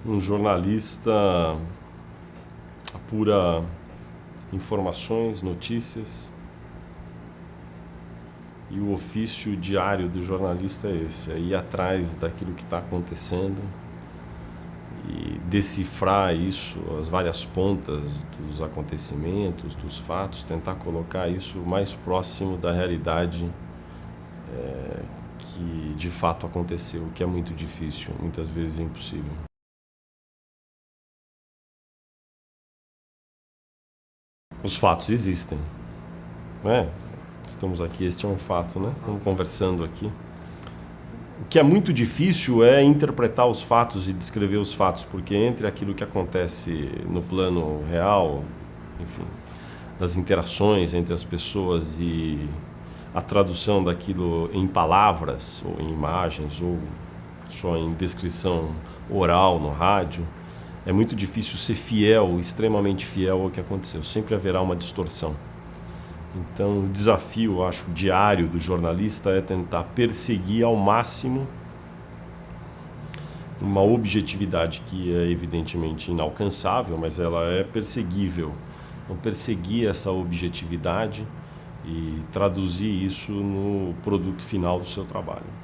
Um jornalista apura informações, notícias, e o ofício diário do jornalista é esse, é ir atrás daquilo que está acontecendo e decifrar isso, as várias pontas dos acontecimentos, dos fatos, tentar colocar isso o mais próximo da realidade que de fato aconteceu, o que é muito difícil, muitas vezes impossível. Os fatos existem, né? Estamos aqui, este é um fato, né? Estamos conversando aqui. O que é muito difícil é interpretar os fatos e descrever os fatos, porque entre aquilo que acontece no plano real, enfim, das interações entre as pessoas e a tradução daquilo em palavras, ou em imagens, ou só em descrição oral no rádio, é muito difícil ser fiel, extremamente fiel ao que aconteceu. Sempre haverá uma distorção. Então, o desafio, acho, diário do jornalista é tentar perseguir ao máximo uma objetividade que é evidentemente inalcançável, mas ela é perseguível. Então, perseguir essa objetividade e traduzir isso no produto final do seu trabalho.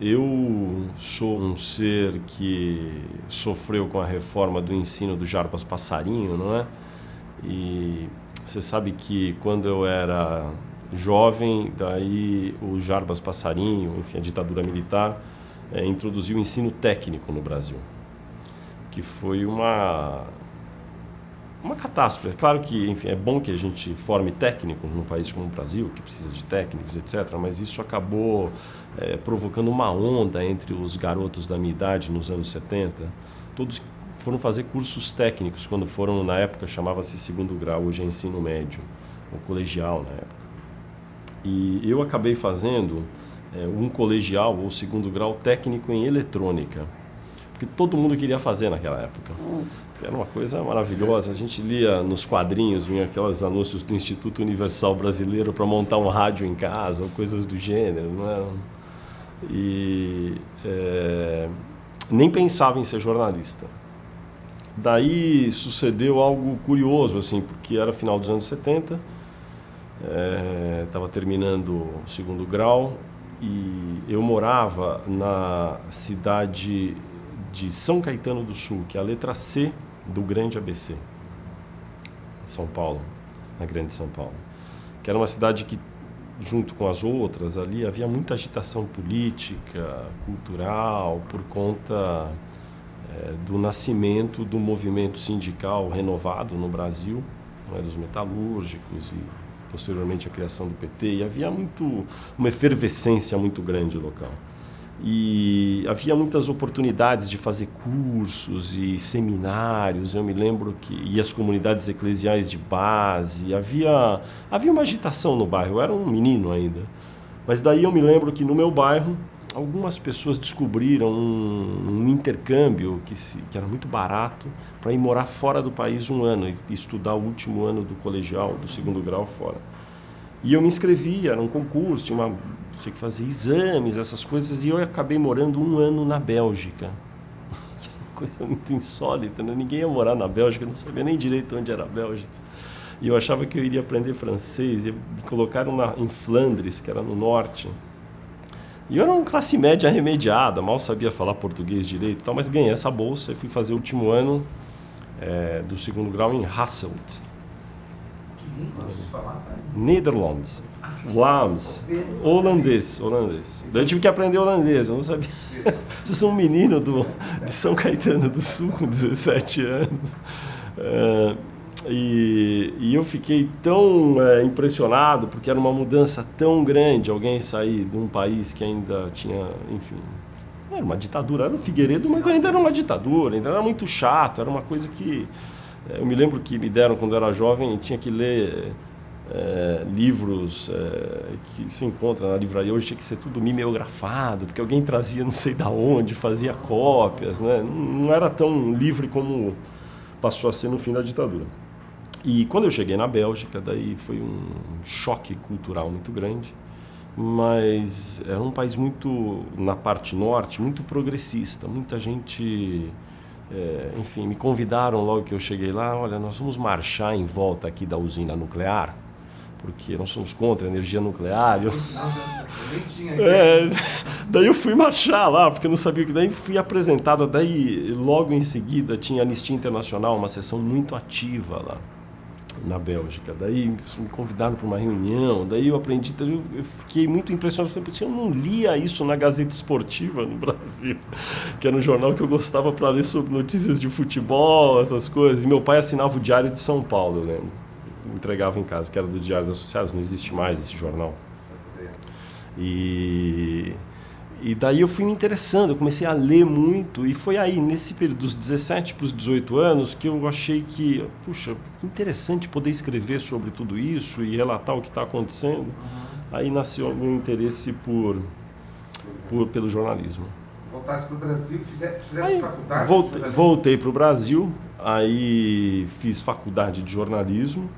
Eu sou um ser que sofreu com a reforma do ensino do Jarbas Passarinho, não é? E você sabe que quando eu era jovem, daí o Jarbas Passarinho, enfim, a ditadura militar, introduziu o ensino técnico no Brasil, que foi uma catástrofe. É claro que, enfim, é bom que a gente forme técnicos num país como o Brasil, que precisa de técnicos, etc., mas isso acabou provocando uma onda entre os garotos da minha idade nos anos 70. Todos foram fazer cursos técnicos quando foram, na época, chamava-se segundo grau, hoje é ensino médio, ou colegial na época. E eu acabei fazendo um colegial ou segundo grau técnico em eletrônica, porque todo mundo queria fazer naquela época. Era uma coisa maravilhosa. A gente lia nos quadrinhos, vinha aqueles anúncios do Instituto Universal Brasileiro para montar um rádio em casa, ou coisas do gênero, não era? E nem pensava em ser jornalista. Daí sucedeu algo curioso, assim, porque era final dos anos 70, estava terminando o segundo grau, e eu morava na cidade de São Caetano do Sul, que é a letra C do Grande ABC, São Paulo, na Grande São Paulo, que era uma cidade que, junto com as outras ali, havia muita agitação política, cultural, por conta do nascimento do movimento sindical renovado no Brasil, né, dos metalúrgicos e posteriormente a criação do PT, e havia uma efervescência muito grande local. E havia muitas oportunidades de fazer cursos e seminários, eu me lembro que e as comunidades eclesiais de base, havia uma agitação no bairro, eu era um menino ainda. Mas daí eu me lembro que no meu bairro, algumas pessoas descobriram um intercâmbio que era muito barato para ir morar fora do país um ano e estudar o último ano do colegial, do segundo grau fora. E eu me inscrevi, era um concurso, tinha que fazer exames, essas coisas, e eu acabei morando um ano na Bélgica. Que é uma coisa muito insólita, né? Ninguém ia morar na Bélgica, eu não sabia nem direito onde era a Bélgica. E eu achava que eu iria aprender francês, e me colocaram em Flandres, que era no norte. E eu era uma classe média remediada, mal sabia falar português direito e tal, mas ganhei essa bolsa e fui fazer o último ano do segundo grau em Hasselt. Nederlands. Vlaams. Holandês. Daí eu tive que aprender holandês, eu não sabia. Eu sou um menino de São Caetano do Sul com 17 anos. E eu fiquei tão impressionado, porque era uma mudança tão grande, alguém sair de um país que ainda tinha, enfim, era uma ditadura, era o Figueiredo, mas ainda era uma ditadura, ainda era muito chato, era uma coisa que... Eu me lembro que me deram quando eu era jovem, tinha que ler livros que se encontram na livraria hoje, tinha que ser tudo mimeografado, porque alguém trazia não sei da onde, fazia cópias, né? Não era tão livre como passou a ser no fim da ditadura. E quando eu cheguei na Bélgica, daí foi um choque cultural muito grande. mas era um país muito, na parte norte, muito progressista. Muita gente, enfim, me convidaram logo que eu cheguei lá, olha, nós vamos marchar em volta aqui da usina nuclear, porque nós somos contra a energia nuclear. Daí eu fui marchar lá, porque eu não sabia o que. Daí fui apresentado, daí logo em seguida tinha a Anistia Internacional, uma sessão muito ativa lá na Bélgica. Daí me convidaram para uma reunião, daí eu aprendi, eu fiquei muito impressionado. Eu falei, eu não lia isso na Gazeta Esportiva no Brasil, que era um jornal que eu gostava para ler sobre notícias de futebol, essas coisas. E meu pai assinava o Diário de São Paulo, eu lembro. Entregava em casa, que era do Diários Associados, não existe mais esse jornal. E daí eu fui me interessando, eu comecei a ler muito, e foi aí, nesse período dos 17 para os 18 anos, que eu achei que, puxa, interessante poder escrever sobre tudo isso e relatar o que está acontecendo. Aí nasceu o meu interesse pelo jornalismo. Voltasse para o Brasil, fizesse faculdade? Voltei para o Brasil, aí fiz faculdade de jornalismo.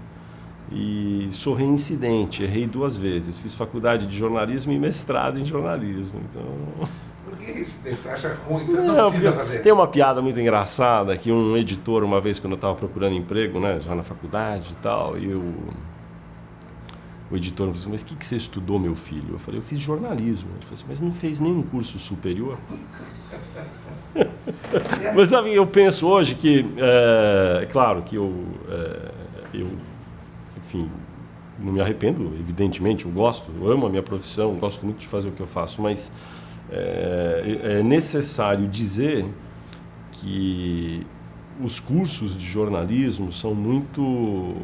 E sou reincidente, errei 2 vezes. Fiz faculdade de jornalismo e mestrado em jornalismo. Então... Por que reincidente? Você acha ruim? Você não precisa fazer? Tem uma piada muito engraçada que um editor, uma vez quando eu estava procurando emprego, né, já na faculdade e tal, e o editor me disse, mas o que você estudou, meu filho? Eu falei, eu fiz jornalismo. Ele falou assim, mas não fez nenhum curso superior? Mas sabe, eu penso hoje que, é claro que eu enfim, não me arrependo, evidentemente, eu amo a minha profissão, gosto muito de fazer o que eu faço, mas é necessário dizer que os cursos de jornalismo são muito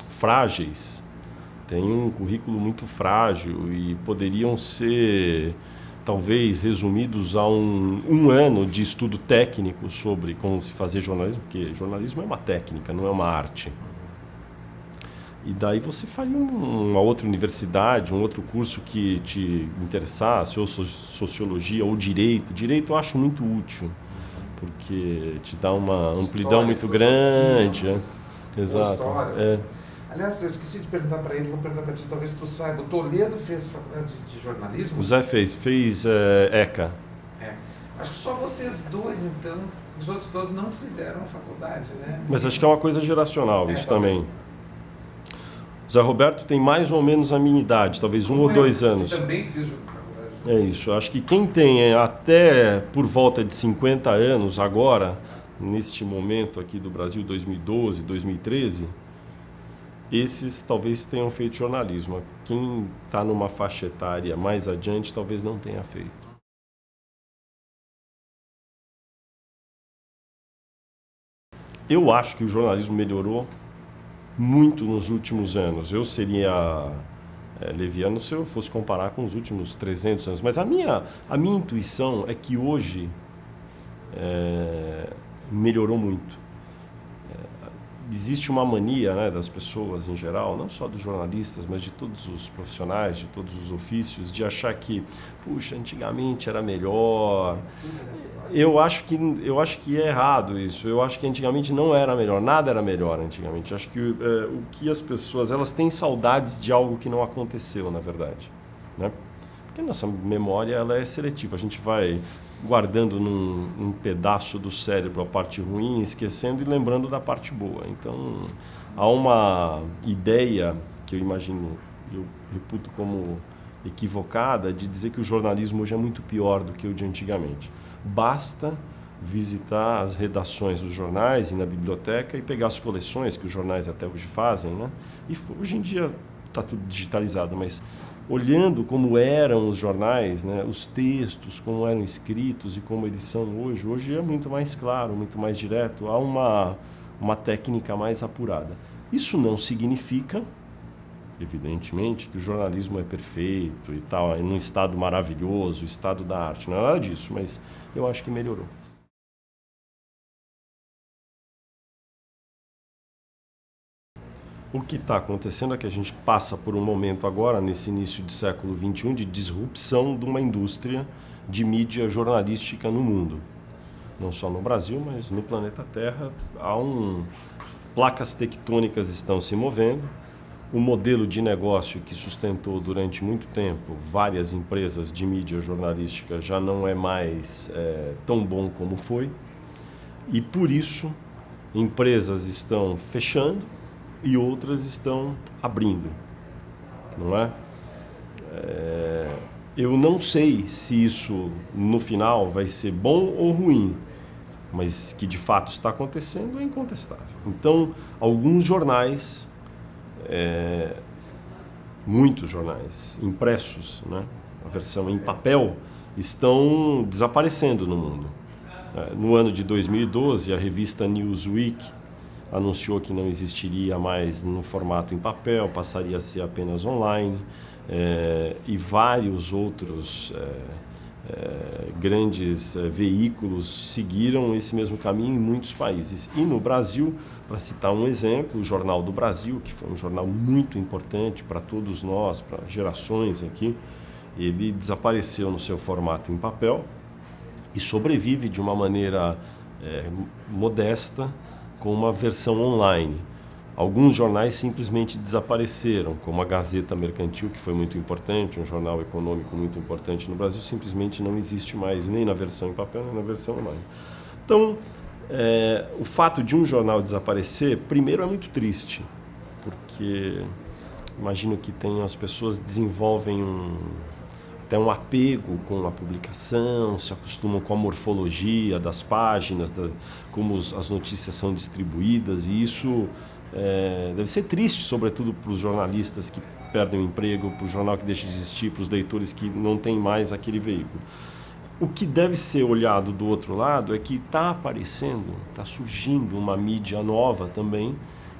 frágeis, têm um currículo muito frágil e poderiam ser, talvez, resumidos a um ano de estudo técnico sobre como se fazer jornalismo, porque jornalismo é uma técnica, não é uma arte. E daí você faria uma outra universidade, um outro curso que te interessasse, ou sociologia, ou direito. Direito eu acho muito útil, porque te dá uma amplidão muito grande. Exato. Aliás, eu esqueci de perguntar para ele, vou perguntar para ti, talvez tu saiba. O Toledo fez faculdade de jornalismo? O Zé fez ECA. Acho que só vocês dois, então, os outros todos não fizeram faculdade, né? Mas acho que é uma coisa geracional, isso também. Zé Roberto tem mais ou menos a minha idade, talvez 1 ou 2 anos. Eu também fiz faculdade. É isso, acho que quem tem até por volta de 50 anos agora, neste momento aqui do Brasil, 2012, 2013, esses talvez tenham feito jornalismo. Quem está numa faixa etária mais adiante talvez não tenha feito. Eu acho que o jornalismo melhorou muito nos últimos anos. Eu seria leviano se eu fosse comparar com os últimos 300 anos. Mas a minha intuição é que hoje melhorou muito. Existe uma mania, né, das pessoas em geral, não só dos jornalistas, mas de todos os profissionais, de todos os ofícios, de achar que, puxa, antigamente era melhor. Eu acho que é errado isso. Eu acho que antigamente não era melhor, nada era melhor antigamente. Eu acho que o que as pessoas, elas têm saudades de algo que não aconteceu, na verdade, né? Porque a nossa memória, ela é seletiva. A gente vai guardando num pedaço do cérebro a parte ruim, esquecendo e lembrando da parte boa. Então, há uma ideia que eu imagino, eu reputo como equivocada, de dizer que o jornalismo hoje é muito pior do que o de antigamente. Basta visitar as redações dos jornais e na biblioteca e pegar as coleções que os jornais até hoje fazem, né? E hoje em dia está tudo digitalizado, mas olhando como eram os jornais, né, os textos, como eram escritos e como eles são hoje é muito mais claro, muito mais direto, há uma técnica mais apurada. Isso não significa, evidentemente, que o jornalismo é perfeito e tal, é num estado maravilhoso, estado da arte, não é nada disso, mas eu acho que melhorou. O que está acontecendo é que a gente passa por um momento agora, nesse início de século XXI, de disrupção de uma indústria de mídia jornalística no mundo. Não só no Brasil, mas no planeta Terra. Placas tectônicas estão se movendo. o modelo de negócio que sustentou durante muito tempo várias empresas de mídia jornalística já não é mais tão bom como foi. E por isso, empresas estão fechando e outras estão abrindo, não é? Eu não sei se isso, no final, vai ser bom ou ruim, mas que de fato está acontecendo é incontestável. Então, alguns jornais, muitos jornais impressos, né, a versão em papel, estão desaparecendo no mundo. No ano de 2012, a revista Newsweek anunciou que não existiria mais no formato em papel, passaria a ser apenas online, e vários outros grandes veículos seguiram esse mesmo caminho em muitos países. E no Brasil, para citar um exemplo, o Jornal do Brasil, que foi um jornal muito importante para todos nós, para gerações aqui, ele desapareceu no seu formato em papel e sobrevive de uma maneira modesta com uma versão online. Alguns jornais simplesmente desapareceram, como a Gazeta Mercantil, que foi muito importante, um jornal econômico muito importante no Brasil, simplesmente não existe mais, nem na versão em papel, nem na versão online. Então, o fato de um jornal desaparecer, primeiro é muito triste, porque imagino que as pessoas desenvolvem até um apego com a publicação, se acostumam com a morfologia das páginas, como as notícias são distribuídas, e isso deve ser triste, sobretudo para os jornalistas que perdem o emprego, para o jornal que deixa de existir, para os leitores que não têm mais aquele veículo. O que deve ser olhado do outro lado é que está surgindo uma mídia nova também,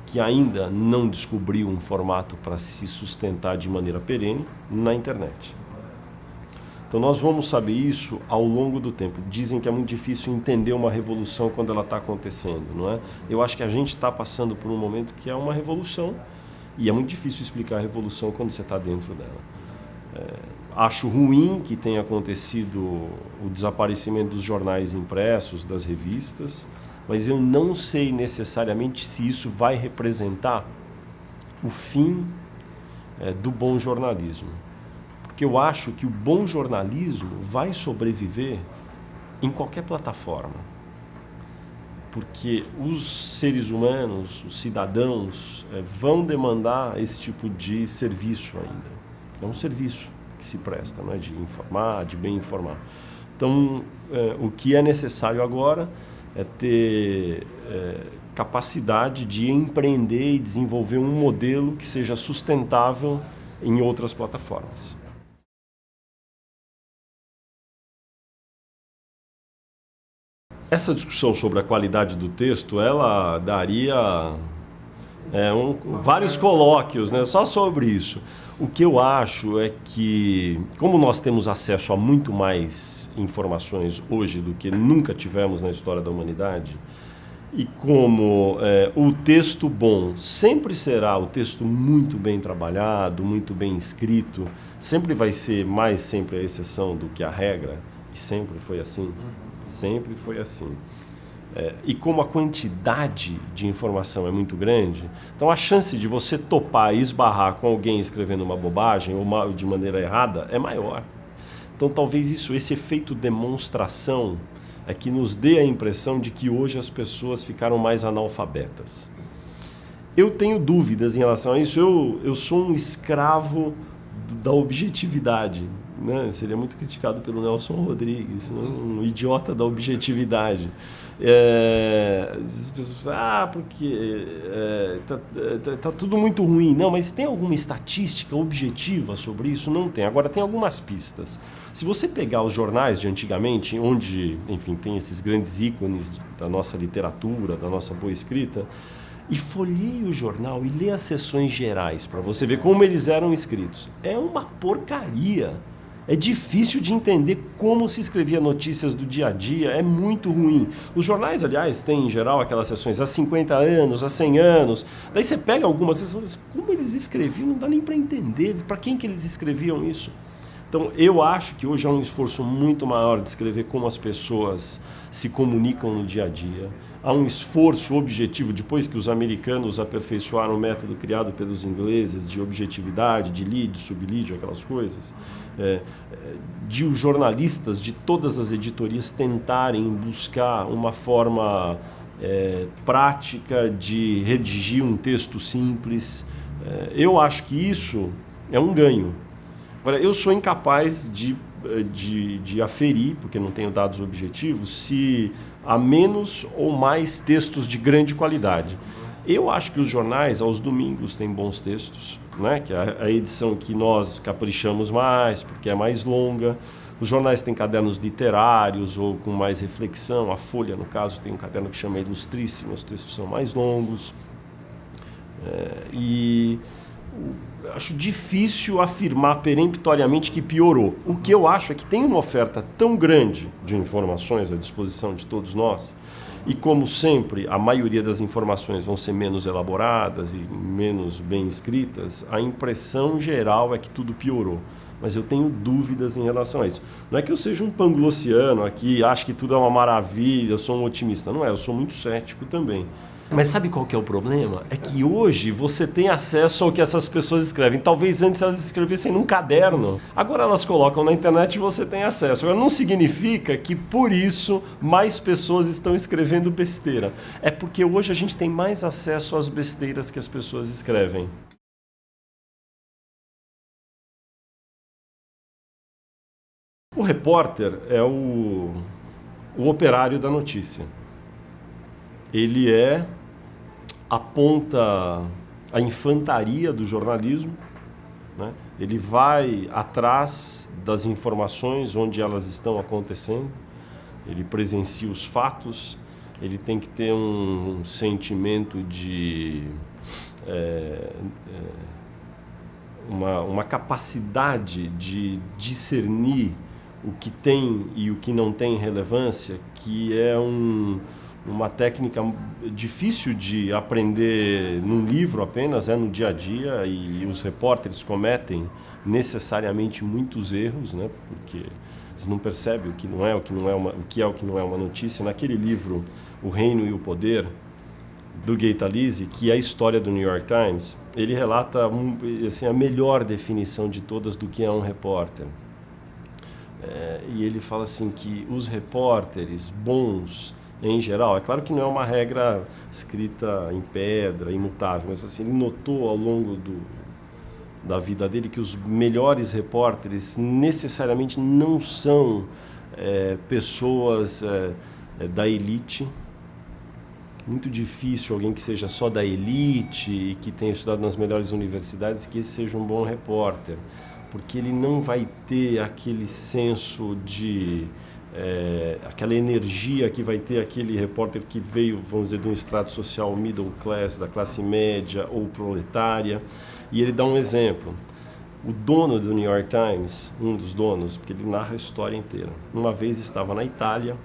que ainda não descobriu um formato para se sustentar de maneira perene na internet. Então nós vamos saber isso ao longo do tempo. Dizem que é muito difícil entender uma revolução quando ela está acontecendo, não é? Eu acho que a gente está passando por um momento que é uma revolução e é muito difícil explicar a revolução quando você está dentro dela. Acho ruim que tenha acontecido o desaparecimento dos jornais impressos, das revistas, mas eu não sei necessariamente se isso vai representar o fim do bom jornalismo. Porque eu acho que o bom jornalismo vai sobreviver em qualquer plataforma. Porque os seres humanos, os cidadãos, vão demandar esse tipo de serviço ainda. É um serviço que se presta, não é? De informar, de bem informar. Então, o que é necessário agora é ter capacidade de empreender e desenvolver um modelo que seja sustentável em outras plataformas. Essa discussão sobre a qualidade do texto, ela daria vários colóquios, né, só sobre isso. O que eu acho é que, como nós temos acesso a muito mais informações hoje do que nunca tivemos na história da humanidade, e como o texto bom sempre será o texto muito bem trabalhado, muito bem escrito, sempre vai ser mais sempre a exceção do que a regra, e sempre foi assim. Sempre foi assim. E como a quantidade de informação é muito grande, então a chance de você topar e esbarrar com alguém escrevendo uma bobagem ou de maneira errada é maior. Então talvez esse efeito demonstração é que nos dê a impressão de que hoje as pessoas ficaram mais analfabetas. Eu tenho dúvidas em relação a isso. Eu sou um escravo da objetividade. Né? Seria muito criticado pelo Nelson Rodrigues, né? Um idiota da objetividade. As pessoas falam, porque tá tudo muito ruim. Não, mas tem alguma estatística objetiva sobre isso? Não tem. Agora, tem algumas pistas. Se você pegar os jornais de antigamente, onde, enfim, tem esses grandes ícones da nossa literatura, da nossa boa escrita, e folheie o jornal e lê as seções gerais para você ver como eles eram escritos. É uma porcaria. É difícil de entender como se escrevia notícias do dia a dia, é muito ruim. Os jornais, aliás, têm em geral aquelas seções há 50 anos, há 100 anos. Daí você pega algumas seções, como eles escreviam, não dá nem para entender para quem que eles escreviam isso. Então, eu acho que hoje há um esforço muito maior de escrever como as pessoas se comunicam no dia a dia. Há um esforço objetivo, depois que os americanos aperfeiçoaram o método criado pelos ingleses de objetividade, de lead, sublídio, aquelas coisas, de os jornalistas de todas as editorias tentarem buscar uma forma prática de redigir um texto simples. Eu acho que isso é um ganho. Agora, eu sou incapaz de aferir, porque não tenho dados objetivos, se há menos ou mais textos de grande qualidade. Eu acho que os jornais, aos domingos, têm bons textos, né? Que é a edição que nós caprichamos mais, porque é mais longa. Os jornais têm cadernos literários ou com mais reflexão. A Folha, no caso, tem um caderno que chama Ilustríssimo, os textos são mais longos. Acho difícil afirmar peremptoriamente que piorou. O que eu acho é que tem uma oferta tão grande de informações à disposição de todos nós, e como sempre, a maioria das informações vão ser menos elaboradas e menos bem escritas, a impressão geral é que tudo piorou. Mas eu tenho dúvidas em relação a isso. Não é que eu seja um panglossiano aqui, acho que tudo é uma maravilha, eu sou um otimista. Não é, eu sou muito cético também. Mas sabe qual que é o problema? É que hoje você tem acesso ao que essas pessoas escrevem. Talvez antes elas escrevessem num caderno. Agora elas colocam na internet e você tem acesso. Agora não significa que por isso mais pessoas estão escrevendo besteira. É porque hoje a gente tem mais acesso às besteiras que as pessoas escrevem. O repórter é o operário da notícia. Ele aponta a infantaria do jornalismo, né? Ele vai atrás das informações onde elas estão acontecendo, ele presencia os fatos, ele tem que ter um sentimento de uma capacidade de discernir o que tem e o que não tem relevância, que é uma técnica difícil de aprender num livro apenas, no dia a dia, e os repórteres cometem necessariamente muitos erros, né? Porque eles não percebem o que é o que não é uma notícia. Naquele livro, O Reino e o Poder, do Gay Talese, que é a história do New York Times, ele relata assim, a melhor definição de todas do que é um repórter. E ele fala assim que os repórteres bons, em geral, é claro que não é uma regra escrita em pedra, imutável, mas assim, ele notou ao longo da vida dele que os melhores repórteres necessariamente não são pessoas da elite. Muito difícil alguém que seja só da elite e que tenha estudado nas melhores universidades que esse seja um bom repórter, porque ele não vai ter aquele senso de... aquela energia que vai ter aquele repórter que veio, vamos dizer, de um estrato social middle class, da classe média ou proletária. E ele dá um exemplo. O dono do New York Times, um dos donos, porque ele narra a história inteira, uma vez estava na Itália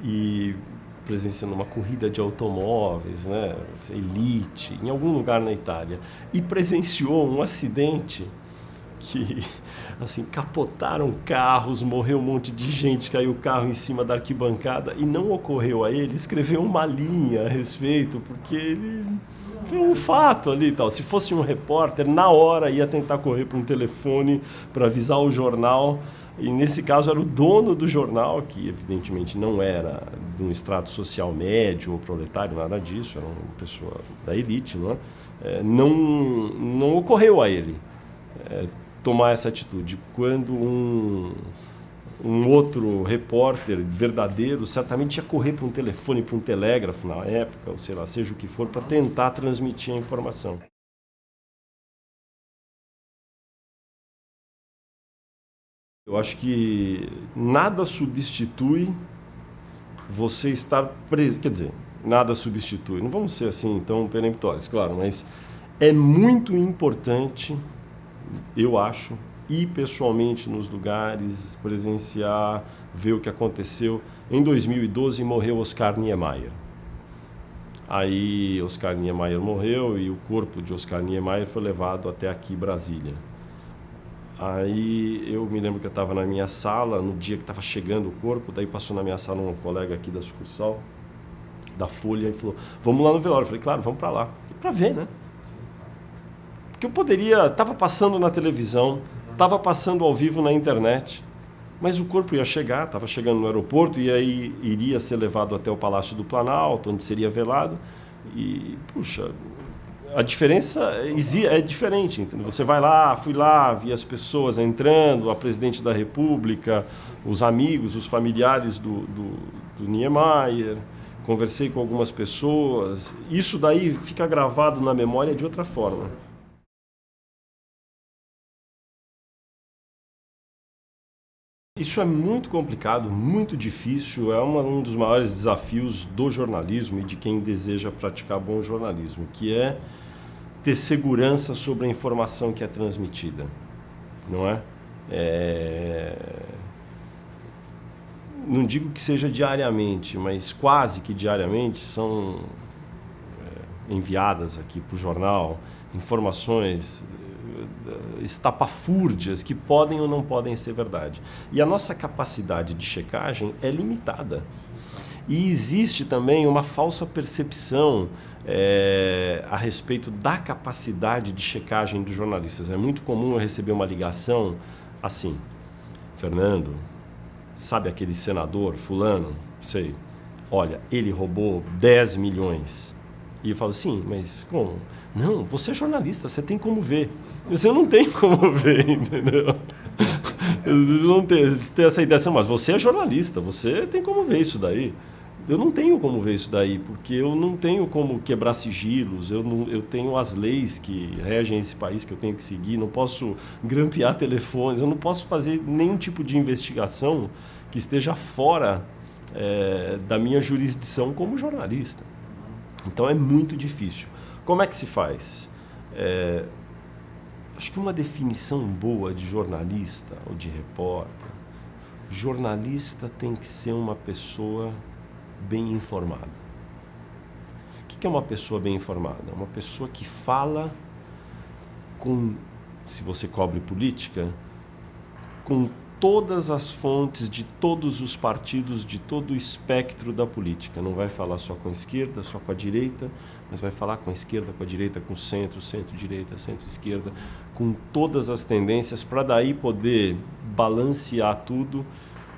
e presenciando uma corrida de automóveis, né, elite, em algum lugar na Itália, e presenciou um acidente que, assim, capotaram carros, morreu um monte de gente, caiu o carro em cima da arquibancada e não ocorreu a ele escrever uma linha a respeito, porque ele foi um fato ali e tal. Se fosse um repórter, na hora ia tentar correr para um telefone para avisar o jornal, e nesse caso era o dono do jornal, que evidentemente não era de um extrato social médio ou proletário, nada disso, era uma pessoa da elite, não ocorreu a ele tomar essa atitude. Quando um outro repórter verdadeiro certamente ia correr para um telefone, para um telégrafo na época, ou sei lá, seja o que for, para tentar transmitir a informação. Eu acho que nada substitui você estar preso, quer dizer, nada substitui, não vamos ser assim tão peremptórios, claro, mas é muito importante, eu acho, ir pessoalmente nos lugares, presenciar, ver o que aconteceu. Em 2012 morreu Oscar Niemeyer. Aí Oscar Niemeyer morreu e o corpo de Oscar Niemeyer foi levado até aqui, Brasília. Aí eu me lembro que eu estava na minha sala, no dia que estava chegando o corpo, daí passou na minha sala um colega aqui da sucursal, da Folha, e falou, vamos lá no velório. Eu falei, claro, vamos para lá. Para ver, né? Porque eu poderia, estava passando na televisão, estava passando ao vivo na internet, mas o corpo ia chegar, estava chegando no aeroporto e aí iria ser levado até o Palácio do Planalto, onde seria velado. E, puxa, a diferença é diferente. Entendeu? Você vai lá, fui lá, vi as pessoas entrando, a presidente da República, os amigos, os familiares do Niemeyer, conversei com algumas pessoas. Isso daí fica gravado na memória de outra forma. Isso é muito complicado, muito difícil, é um dos maiores desafios do jornalismo e de quem deseja praticar bom jornalismo, que é ter segurança sobre a informação que é transmitida, não é? Não digo que seja diariamente, mas quase que diariamente são enviadas aqui para o jornal informações estapafúrdias que podem ou não podem ser verdade. E a nossa capacidade de checagem é limitada. E existe também uma falsa percepção a respeito da capacidade de checagem dos jornalistas. É muito comum eu receber uma ligação assim, Fernando, sabe aquele senador fulano? Sei. Olha, ele roubou 10 milhões. E eu falo, sim, mas como? Não, você é jornalista, você tem como ver. Você não tem como ver, entendeu? Não tem essa ideia, mas você é jornalista, você tem como ver isso daí. Eu não tenho como ver isso daí, porque eu não tenho como quebrar sigilos, eu tenho as leis que regem esse país que eu tenho que seguir, não posso grampear telefones, eu não posso fazer nenhum tipo de investigação que esteja fora da minha jurisdição como jornalista. Então é muito difícil. Como é que se faz? Acho que uma definição boa de jornalista ou de repórter, jornalista tem que ser uma pessoa bem informada. O que é uma pessoa bem informada? Uma pessoa que fala com, se você cobre política, com todas as fontes de todos os partidos, de todo o espectro da política. Não vai falar só com a esquerda, só com a direita, mas vai falar com a esquerda, com a direita, com o centro, centro-direita, centro-esquerda, com todas as tendências, para daí poder balancear tudo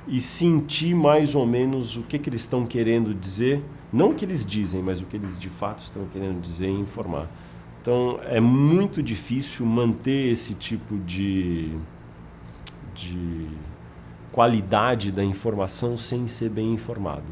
e sentir mais ou menos o que eles estão querendo dizer, não o que eles dizem, mas o que eles de fato estão querendo dizer e informar. Então, é muito difícil manter esse tipo de qualidade da informação sem ser bem informado.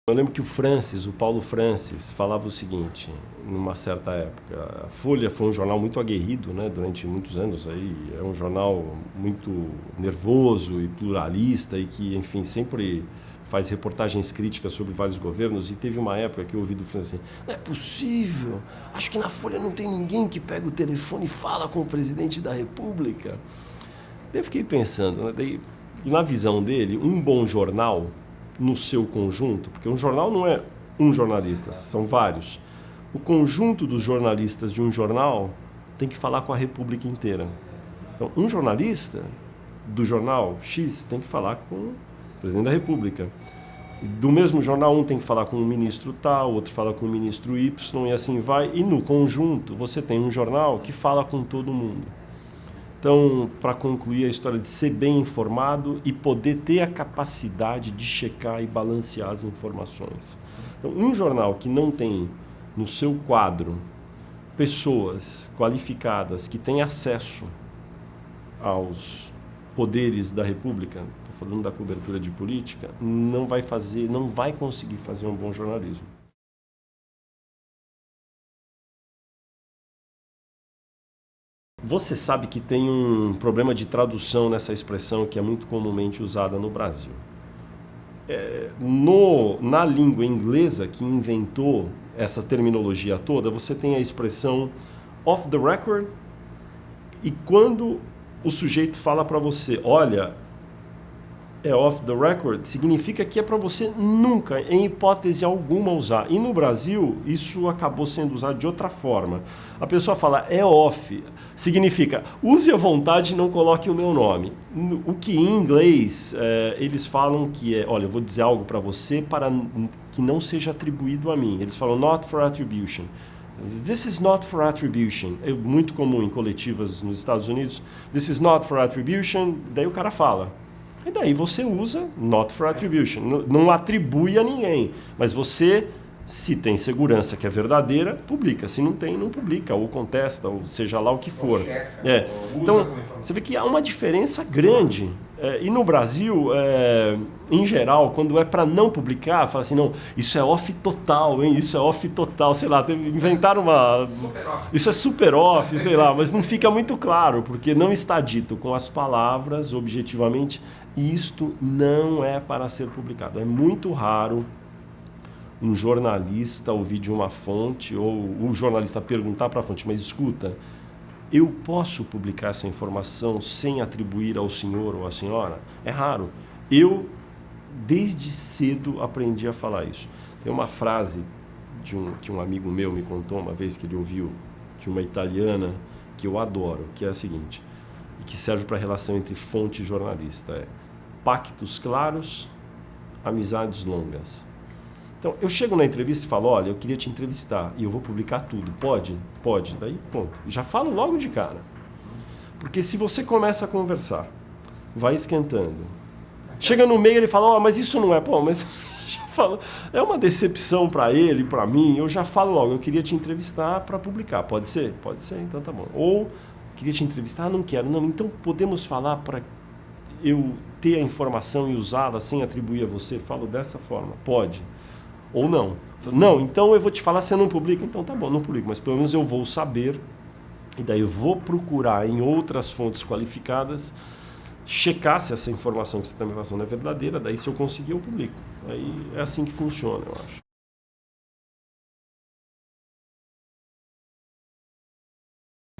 Eu lembro que o Paulo Francis, falava o seguinte, numa certa época, a Folha foi um jornal muito aguerrido, né, durante muitos anos, aí, é um jornal muito nervoso e pluralista e que, enfim, sempre faz reportagens críticas sobre vários governos, e teve uma época que eu ouvi do Francis assim, não é possível, acho que na Folha não tem ninguém que pega o telefone e fala com o presidente da República. Daí eu fiquei pensando, né? Daí, na visão dele, um bom jornal, no seu conjunto, porque um jornal não é um jornalista, são vários. O conjunto dos jornalistas de um jornal tem que falar com a República inteira. Então, um jornalista do jornal X tem que falar com o presidente da República. Do mesmo jornal, um tem que falar com o ministro tal, outro fala com o ministro Y, e assim vai. E no conjunto, você tem um jornal que fala com todo mundo. Então, para concluir a história de ser bem informado e poder ter a capacidade de checar e balancear as informações. Então, um jornal que não tem no seu quadro pessoas qualificadas que têm acesso aos poderes da República, estou falando da cobertura de política, não vai conseguir fazer um bom jornalismo. Você sabe que tem um problema de tradução nessa expressão que é muito comumente usada no Brasil. Na língua inglesa que inventou essa terminologia toda, você tem a expressão off the record, e quando o sujeito fala para você, olha, é off the record, significa que é para você nunca, em hipótese alguma, usar. E no Brasil, isso acabou sendo usado de outra forma. A pessoa fala é off, significa use à vontade e não coloque o meu nome. O que em inglês eles falam que é, olha, eu vou dizer algo para você para que não seja atribuído a mim. Eles falam not for attribution. This is not for attribution. É muito comum em coletivas nos Estados Unidos. This is not for attribution. Daí o cara fala. E daí você usa not for attribution. Não atribui a ninguém. Mas você, se tem segurança que é verdadeira, publica. Se não tem, não publica. Ou contesta, ou seja lá o que for. Então, você vê que há uma diferença grande. E no Brasil, em geral, quando é para não publicar, fala assim, não, isso é off total, hein? Isso é off total, sei lá, inventaram uma... Isso é super off, sei lá, mas não fica muito claro, porque não está dito com as palavras, objetivamente, isto não é para ser publicado. É muito raro um jornalista ouvir de uma fonte, ou um jornalista perguntar para a fonte, mas escuta, eu posso publicar essa informação sem atribuir ao senhor ou à senhora? É raro. Eu, desde cedo, aprendi a falar isso. Tem uma frase que um amigo meu me contou uma vez que ele ouviu de uma italiana que eu adoro, que é a seguinte, e que serve para a relação entre fonte e jornalista. Pactos claros, amizades longas. Então, eu chego na entrevista e falo, olha, eu queria te entrevistar e eu vou publicar tudo. Pode? Pode. Daí, pronto. Já falo logo de cara. Porque se você começa a conversar, vai esquentando. Chega no meio, ele fala, mas isso não é... Pô, mas já falo, é uma decepção para ele, para mim. Eu já falo logo, eu queria te entrevistar para publicar. Pode ser? Pode ser, então tá bom. Ou, queria te entrevistar, não quero. Não, então podemos falar para eu ter a informação e usá-la sem atribuir a você? Falo dessa forma. Pode. Ou não. Não, então eu vou te falar, você não publica? Então tá bom, não publico, mas pelo menos eu vou saber e daí eu vou procurar em outras fontes qualificadas checar se essa informação que você está me passando é verdadeira, daí se eu conseguir eu publico. Aí é assim que funciona, eu acho.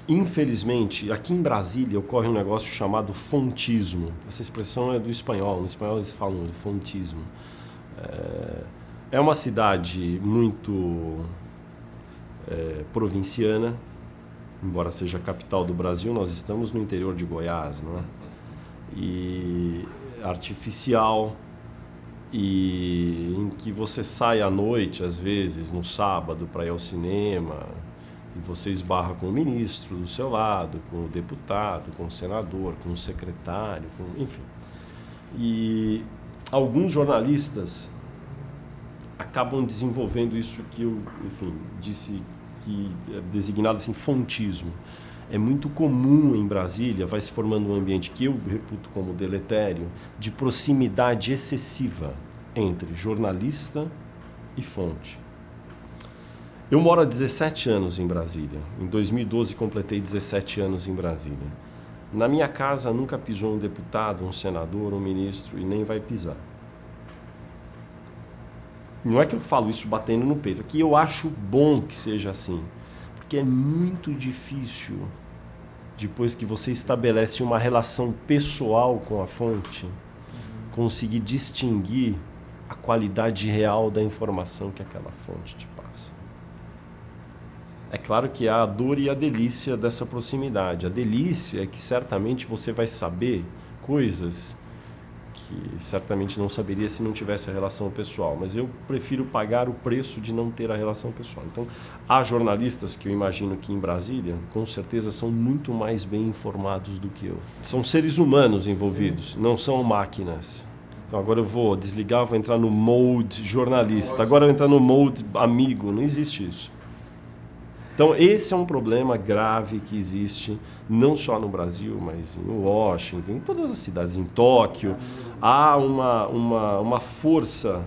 Infelizmente, aqui em Brasília ocorre um negócio chamado fontismo. Essa expressão é do espanhol, no espanhol eles falam de fontismo. É uma cidade muito provinciana, embora seja a capital do Brasil, nós estamos no interior de Goiás, não é? E artificial, e em que você sai à noite, às vezes, no sábado, para ir ao cinema, e você esbarra com o ministro do seu lado, com o deputado, com o senador, com o secretário, enfim. E alguns jornalistas acabam desenvolvendo isso que eu, enfim, disse que é designado assim, fontismo. É muito comum em Brasília, vai se formando um ambiente que eu reputo como deletério, de proximidade excessiva entre jornalista e fonte. Eu moro há 17 anos em Brasília. Em 2012 completei 17 anos em Brasília. Na minha casa nunca pisou um deputado, um senador, um ministro e nem vai pisar. Não é que eu falo isso batendo no peito, aqui eu acho bom que seja assim, porque é muito difícil, depois que você estabelece uma relação pessoal com a fonte, conseguir distinguir a qualidade real da informação que aquela fonte te passa. É claro que há a dor e a delícia dessa proximidade. A delícia é que certamente você vai saber coisas que certamente não saberia se não tivesse a relação pessoal, mas eu prefiro pagar o preço de não ter a relação pessoal. Então, há jornalistas que eu imagino que em Brasília, com certeza, são muito mais bem informados do que eu. São seres humanos envolvidos, não são máquinas. Então, agora eu vou desligar, vou entrar no mode jornalista, agora eu vou entrar no mode amigo, não existe isso. Então, esse é um problema grave que existe, não só no Brasil, mas em Washington, em todas as cidades, em Tóquio. Há uma força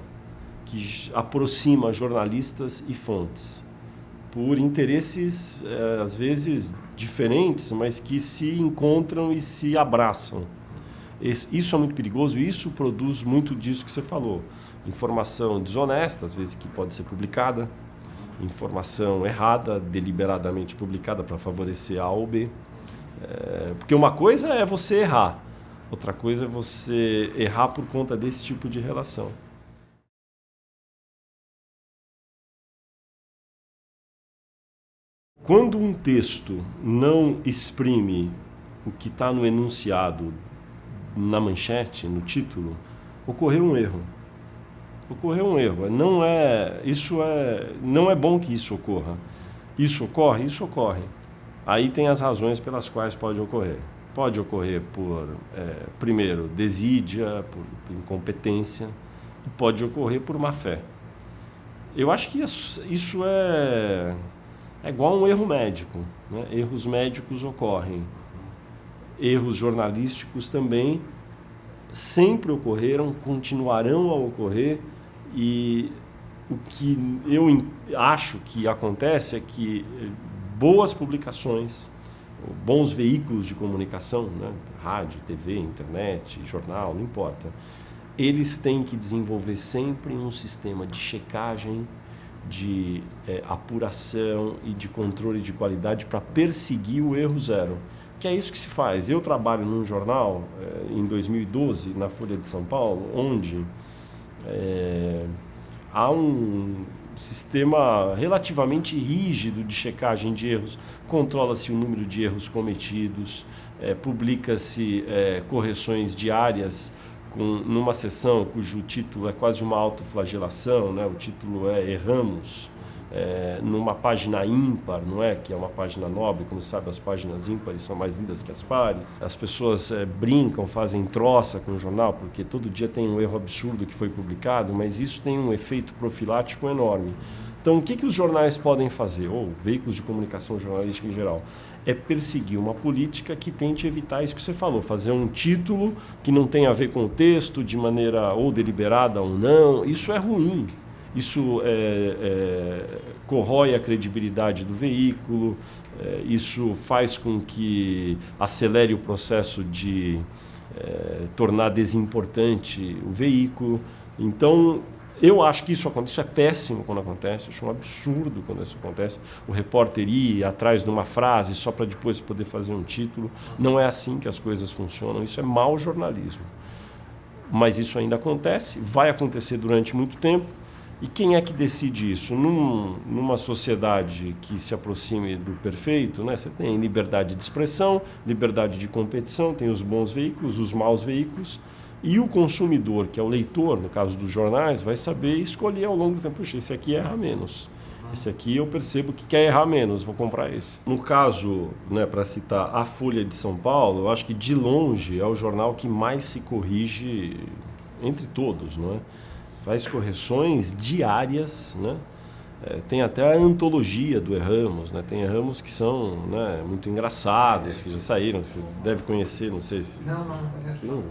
que aproxima jornalistas e fontes, por interesses, às vezes, diferentes, mas que se encontram e se abraçam. Isso é muito perigoso e isso produz muito disso que você falou. Informação desonesta, às vezes, que pode ser publicada. Informação errada, deliberadamente publicada para favorecer A ou B. Porque uma coisa é você errar, Outra coisa é você errar por conta desse tipo de relação. Quando um texto não exprime o que está no enunciado, na manchete, no título, ocorreu um erro. Ocorreu um erro. Não é bom que isso ocorra. Isso ocorre? Isso ocorre. Aí tem as razões pelas quais pode ocorrer. Pode ocorrer por, primeiro, desídia, por incompetência, e pode ocorrer por má fé. Eu acho que isso é igual a um erro médico, né? Erros médicos ocorrem. Erros jornalísticos também sempre ocorreram, continuarão a ocorrer, e o que eu acho que acontece é que boas publicações, bons veículos de comunicação, né? Rádio, TV, internet, jornal, não importa, eles têm que desenvolver sempre um sistema de checagem, de apuração e de controle de qualidade para perseguir o erro zero, que é isso que se faz. Eu trabalho num jornal em 2012, na Folha de São Paulo, onde há um sistema relativamente rígido de checagem de erros, controla-se o número de erros cometidos, publica-se correções diárias numa seção cujo título é quase uma autoflagelação, né? O título é Erramos, numa página ímpar, não é? Que é uma página nobre, como sabe, as páginas ímpares são mais lindas que as pares. As pessoas brincam, fazem troça com o jornal, porque todo dia tem um erro absurdo que foi publicado, mas isso tem um efeito profilático enorme. Então, o que os jornais podem fazer, ou veículos de comunicação jornalística em geral? É perseguir uma política que tente evitar isso que você falou, fazer um título que não tem a ver com o texto, de maneira ou deliberada ou não. Isso é ruim. Isso corrói a credibilidade do veículo, isso faz com que acelere o processo de tornar desimportante o veículo. Então, eu acho que isso acontece, isso é péssimo quando acontece, eu acho um absurdo quando isso acontece. O repórter ir atrás de uma frase só para depois poder fazer um título. Não é assim que as coisas funcionam, isso é mau jornalismo. Mas isso ainda acontece, vai acontecer durante muito tempo. E quem é que decide isso? Numa sociedade que se aproxime do perfeito, né? Você tem liberdade de expressão, liberdade de competição, tem os bons veículos, os maus veículos. E o consumidor, que é o leitor, no caso dos jornais, vai saber escolher ao longo do tempo. Puxa, esse aqui erra menos. Esse aqui eu percebo que quer errar menos, vou comprar esse. No caso, né, para citar a Folha de São Paulo, eu acho que de longe é o jornal que mais se corrige entre todos, não é? Faz correções diárias, né? Tem até a antologia do Erramos, né? Tem Erramos que são, né, muito engraçados, que já saíram, você deve conhecer, não sei se... Não conheço.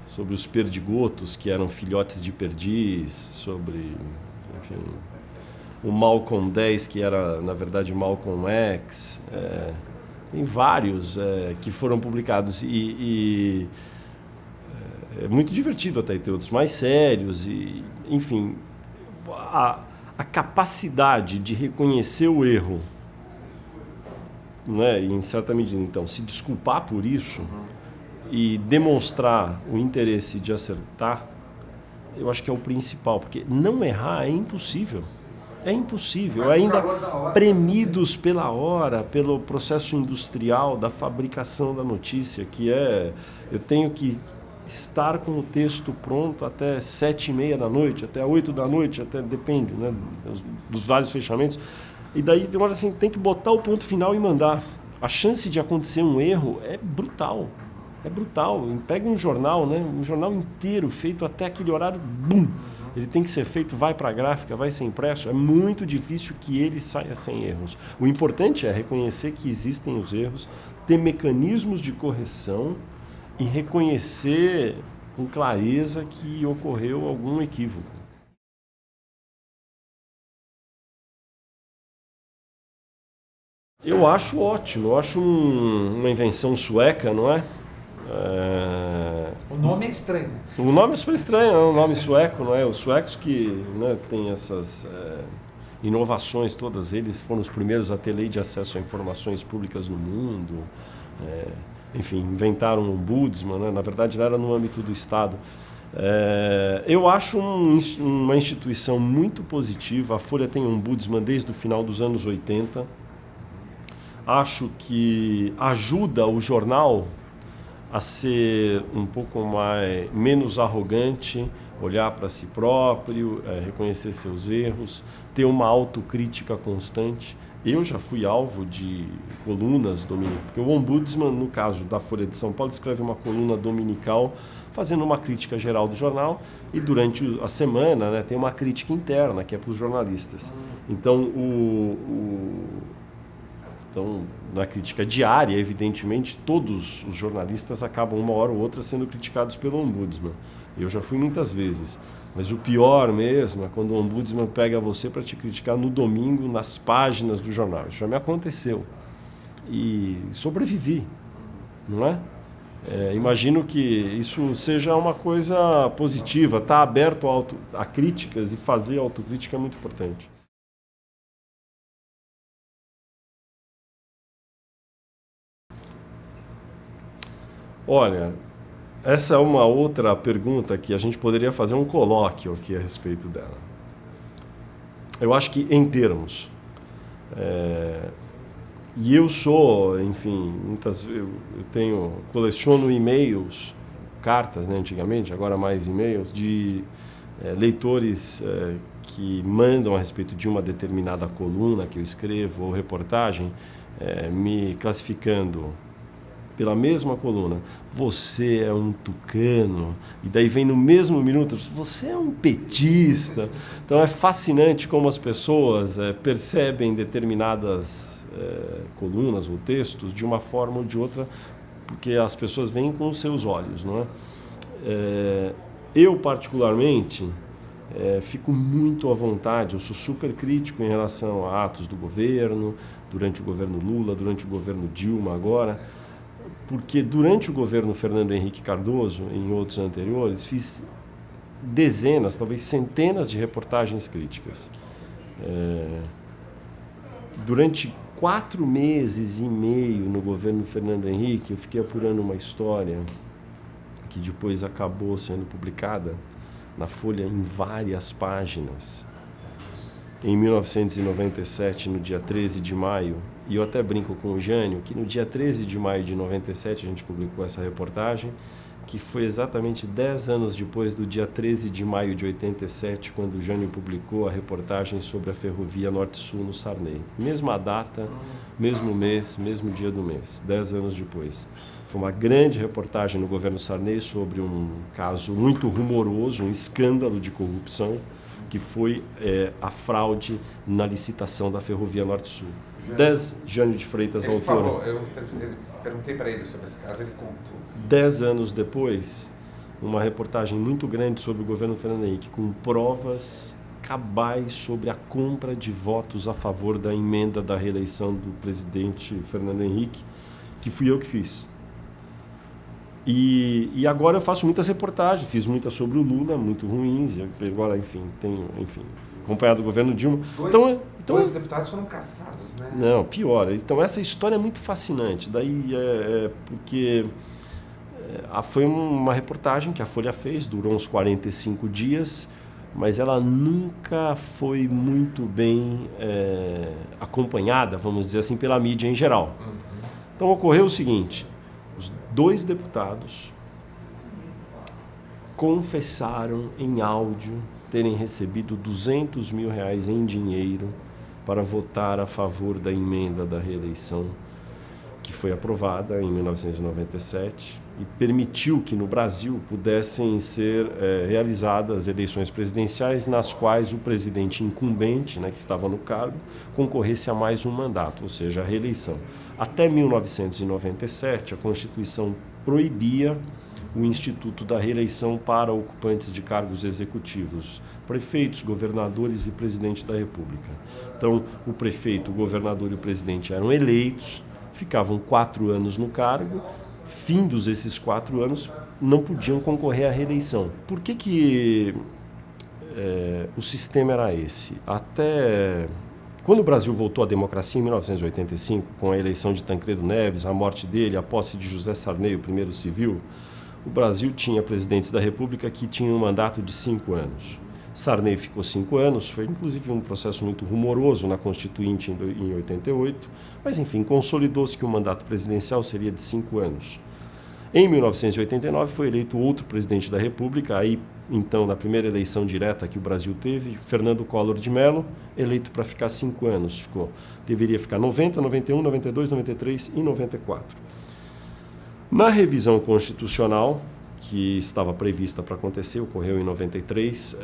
Sobre os perdigotos, que eram filhotes de perdiz, sobre, enfim, o Malcolm X, que era, na verdade, Malcolm X. Tem vários que foram publicados e é muito divertido até ter outros mais sérios. E, enfim, a capacidade de reconhecer o erro, né, e, em certa medida, então, se desculpar por isso... e demonstrar o interesse de acertar, eu acho que é o principal, porque não errar é impossível. É impossível. Ainda premidos pela hora, pelo processo industrial da fabricação da notícia, que eu tenho que estar com o texto pronto até 7h30 da noite, até 8 da noite, até depende, né, dos vários fechamentos. E daí, de uma hora assim, tem que botar o ponto final e mandar. A chance de acontecer um erro é brutal. É brutal. Pega um jornal, né? Um jornal inteiro feito até aquele horário, bum! Ele tem que ser feito, vai para a gráfica, vai ser impresso. É muito difícil que ele saia sem erros. O importante é reconhecer que existem os erros, ter mecanismos de correção e reconhecer com clareza que ocorreu algum equívoco. Eu acho ótimo, eu acho uma invenção sueca, não é? O nome é estranho, né? O nome é super estranho, é um nome sueco, não é? Os suecos que, né, têm essas inovações todas, eles foram os primeiros a ter lei de acesso a informações públicas no mundo. enfim, inventaram um ombudsman, né? Na verdade era no âmbito do Estado. Eu acho uma instituição muito positiva. A Folha tem um ombudsman desde o final dos anos 80. Acho que ajuda o jornal a ser um pouco menos arrogante, olhar para si próprio, reconhecer seus erros, ter uma autocrítica constante. Eu já fui alvo de colunas dominicais, porque o ombudsman, no caso da Folha de São Paulo, escreve uma coluna dominical fazendo uma crítica geral do jornal, e durante a semana, né, tem uma crítica interna, que é para os jornalistas. Então, Então, na crítica diária, evidentemente, todos os jornalistas acabam uma hora ou outra sendo criticados pelo ombudsman. Eu já fui muitas vezes. Mas o pior mesmo é quando o ombudsman pega você para te criticar no domingo, nas páginas do jornal. Isso já me aconteceu. E sobrevivi, não é? Imagino que isso seja uma coisa positiva. Estar aberto a críticas e fazer autocrítica é muito importante. Olha, essa é uma outra pergunta que a gente poderia fazer um colóquio aqui a respeito dela. Eu acho que em termos. E eu sou, enfim, coleciono e-mails, cartas, né, antigamente, agora mais e-mails, de leitores que mandam a respeito de uma determinada coluna que eu escrevo ou reportagem, me classificando pela mesma coluna. Você é um tucano. E daí vem no mesmo minuto, você é um petista. Então é fascinante como as pessoas percebem determinadas colunas ou textos de uma forma ou de outra, porque as pessoas veem com os seus olhos, não é? Eu, particularmente, fico muito à vontade, eu sou super crítico em relação a atos do governo, durante o governo Lula, durante o governo Dilma agora, porque durante o governo Fernando Henrique Cardoso, em outros anteriores, fiz dezenas, talvez centenas de reportagens críticas. Durante 4 meses e meio no governo Fernando Henrique, eu fiquei apurando uma história que depois acabou sendo publicada na Folha em várias páginas. Em 1997, no dia 13 de maio, e eu até brinco com o Jânio, que no dia 13 de maio de 97 a gente publicou essa reportagem, que foi exatamente 10 anos depois do dia 13 de maio de 87, quando o Jânio publicou a reportagem sobre a ferrovia Norte-Sul no Sarney. Mesma data, mesmo mês, mesmo dia do mês, 10 anos depois. Foi uma grande reportagem no governo Sarney sobre um caso muito rumoroso, um escândalo de corrupção, que foi a fraude na licitação da ferrovia Norte-Sul. Jânio de Freitas, ele autor. Falou, eu perguntei para ele sobre esse caso, ele contou. 10 anos depois, uma reportagem muito grande sobre o governo Fernando Henrique, com provas cabais sobre a compra de votos a favor da emenda da reeleição do presidente Fernando Henrique, que fui eu que fiz. E agora eu faço muitas reportagens, fiz muitas sobre o Lula, muito ruins, agora, enfim, tenho acompanhado o governo Dilma. Dois deputados foram caçados, né? Não, pior. Então essa história é muito fascinante, daí porque foi uma reportagem que a Folha fez, durou uns 45 dias, mas ela nunca foi muito bem acompanhada, vamos dizer assim, pela mídia em geral. Então ocorreu o seguinte: os 2 deputados confessaram em áudio terem recebido R$200 mil em dinheiro para votar a favor da emenda da reeleição que foi aprovada em 1997 e permitiu que no Brasil pudessem ser realizadas eleições presidenciais nas quais o presidente incumbente, né, que estava no cargo, concorresse a mais um mandato, ou seja, a reeleição. Até 1997, a Constituição proibia o instituto da reeleição para ocupantes de cargos executivos, prefeitos, governadores e presidente da República. Então, o prefeito, o governador e o presidente eram eleitos, ficavam 4 anos no cargo, findos esses 4 anos, não podiam concorrer à reeleição. Por que o sistema era esse? Até Quando o Brasil voltou à democracia em 1985, com a eleição de Tancredo Neves, a morte dele, a posse de José Sarney, o primeiro civil, o Brasil tinha presidentes da República que tinham um mandato de 5 anos. Sarney ficou 5 anos, foi inclusive um processo muito rumoroso na Constituinte em 88, mas enfim, consolidou-se que o mandato presidencial seria de 5 anos. Em 1989 foi eleito outro presidente da República, aí então na primeira eleição direta que o Brasil teve, Fernando Collor de Mello, eleito para ficar 5 anos. Deveria ficar 90, 91, 92, 93 e 94. Na revisão constitucional, que estava prevista para acontecer, ocorreu em 93,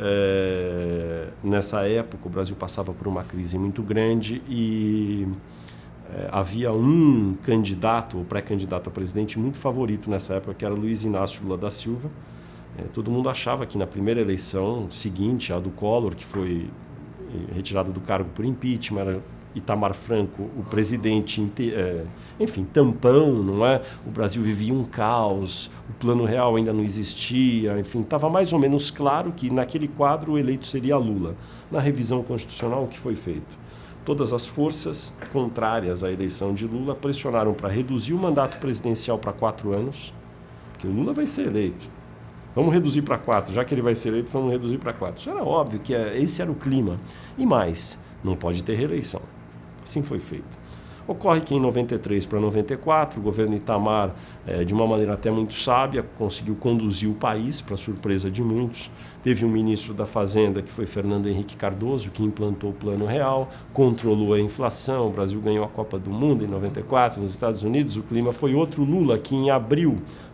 nessa época o Brasil passava por uma crise muito grande e havia um candidato, ou pré-candidato a presidente, muito favorito nessa época, que era Luiz Inácio Lula da Silva. Todo mundo achava que na primeira eleição seguinte, a do Collor, que foi retirado do cargo por impeachment, era Itamar Franco, o presidente, enfim, tampão, não é? O Brasil vivia um caos, o Plano Real ainda não existia, enfim, estava mais ou menos claro que naquele quadro o eleito seria Lula. Na revisão constitucional, o que foi feito? Todas as forças contrárias à eleição de Lula pressionaram para reduzir o mandato presidencial para 4 anos, porque o Lula vai ser eleito. Vamos reduzir para 4, já que ele vai ser eleito, vamos reduzir para 4. Isso era óbvio, que esse era o clima. E mais, não pode ter reeleição. Assim foi feito. Ocorre que em 93 para 94, o governo Itamar, de uma maneira até muito sábia, conseguiu conduzir o país, para surpresa de muitos. Teve um ministro da Fazenda, que foi Fernando Henrique Cardoso, que implantou o Plano Real, controlou a inflação, o Brasil ganhou a Copa do Mundo em 94, nos Estados Unidos o clima foi outro. Lula, que em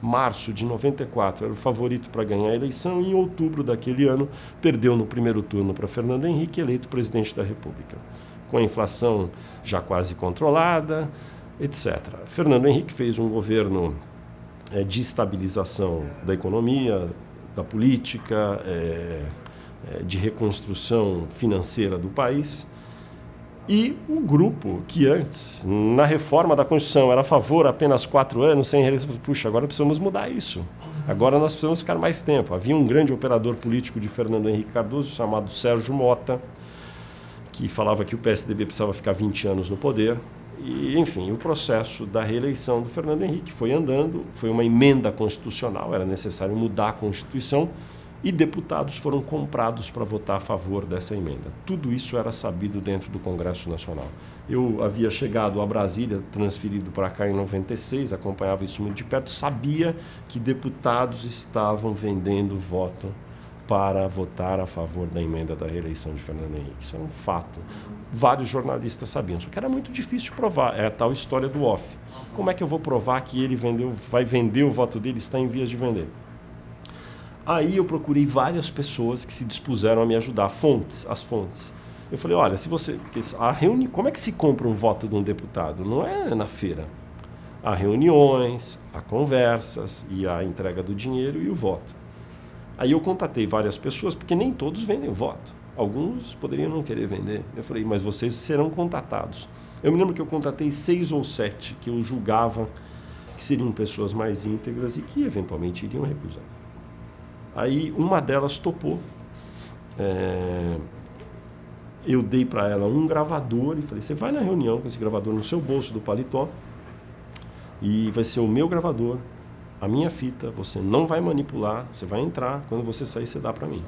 março de 94, era o favorito para ganhar a eleição, e em outubro daquele ano perdeu no primeiro turno para Fernando Henrique, eleito presidente da República. Com a inflação já quase controlada, etc. Fernando Henrique fez um governo de estabilização da economia, da política, de reconstrução financeira do país. E o grupo que antes, na reforma da Constituição, era a favor apenas 4 anos, sem reeleição, puxa, agora precisamos mudar isso. Agora nós precisamos ficar mais tempo. Havia um grande operador político de Fernando Henrique Cardoso, chamado Sérgio Mota, que falava que o PSDB precisava ficar 20 anos no poder. E, enfim, o processo da reeleição do Fernando Henrique foi andando, foi uma emenda constitucional, era necessário mudar a Constituição, e deputados foram comprados para votar a favor dessa emenda. Tudo isso era sabido dentro do Congresso Nacional. Eu havia chegado a Brasília, transferido para cá em 96, acompanhava isso muito de perto, sabia que deputados estavam vendendo voto para votar a favor da emenda da reeleição de Fernando Henrique. Isso era um fato. Vários jornalistas sabiam, só que era muito difícil provar. É a tal história do off. Como é que eu vou provar que ele vai vender o voto dele, está em vias de vender? Aí eu procurei várias pessoas que se dispuseram a me ajudar, as fontes. Eu falei, olha, como é que se compra um voto de um deputado? Não é na feira. Há reuniões, há conversas, e há a entrega do dinheiro e o voto. Aí eu contatei várias pessoas, porque nem todos vendem o voto. Alguns poderiam não querer vender. Eu falei, mas vocês serão contatados. Eu me lembro que eu contatei 6 ou 7 que eu julgava que seriam pessoas mais íntegras e que eventualmente iriam recusar. Aí uma delas topou. Eu dei para ela um gravador e falei, você vai na reunião com esse gravador no seu bolso do paletó e vai ser o meu gravador, a minha fita, você não vai manipular, você vai entrar, quando você sair você dá para mim.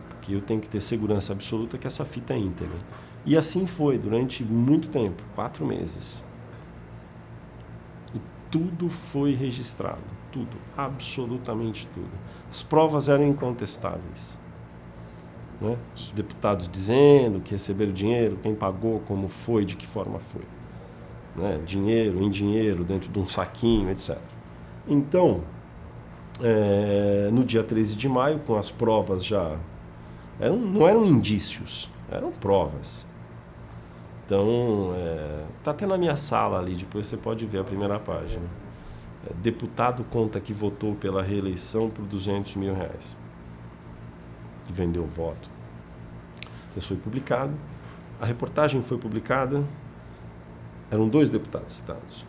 Porque eu tenho que ter segurança absoluta que essa fita é íntegra. E assim foi durante muito tempo, 4 meses. E tudo foi registrado, tudo, absolutamente tudo. As provas eram incontestáveis. Né? Os deputados dizendo que receberam dinheiro, quem pagou, como foi, de que forma foi. Né? Dinheiro, em dinheiro, dentro de um saquinho, etc. Então, no dia 13 de maio, com as provas já... não eram indícios, eram provas. Então, está até na minha sala ali, depois você pode ver a primeira página. Deputado conta que votou pela reeleição por R$200 mil. Que vendeu o voto. Isso foi publicado. A reportagem foi publicada. Eram 2 deputados citados,